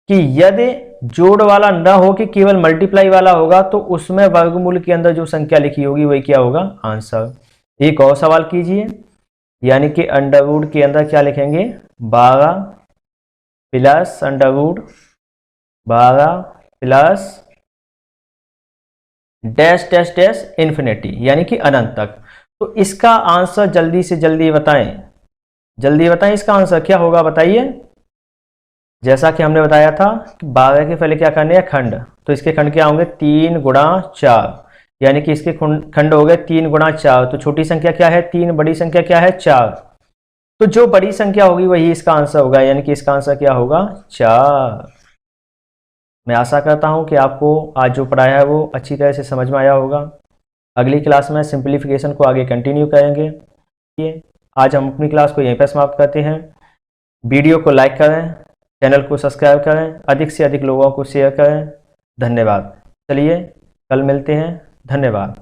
कि यदि जोड़ वाला न हो कि केवल मल्टीप्लाई वाला होगा तो उसमें वर्गमूल के अंदर जो संख्या लिखी होगी वही क्या होगा आंसर। एक और सवाल कीजिए, यानी कि अंडरवुड के अंदर क्या लिखेंगे 12 plus √12 plus dash dash dash infinity, यानी कि अनंत तक। तो इसका आंसर जल्दी से जल्दी बताएं, जल्दी बताएं इसका आंसर क्या होगा, बताइए। जैसा कि हमने बताया था कि 12 के पहले क्या करने हैं खंड, तो इसके खंड क्या होंगे 3 गुणा 4, यानी कि इसके खंड हो गए 3 गुणा 4, तो छोटी संख्या क्या है 3, बड़ी संख्या क्या है 4, तो जो बड़ी संख्या होगी वही इसका आंसर होगा, यानी कि इसका आंसर क्या होगा 4। मैं आशा करता हूं कि आपको आज जो पढ़ाया है वो अच्छी तरह से समझ में आया होगा। अगली क्लास में सिंप्लीफिकेशन को आगे कंटिन्यू करेंगे। आज हम अपनी क्लास को यहीं पर समाप्त करते हैं। वीडियो को लाइक करें, चैनल को सब्सक्राइब करें, अधिक से अधिक लोगों को शेयर करें। धन्यवाद। चलिए कल मिलते हैं, धन्यवाद।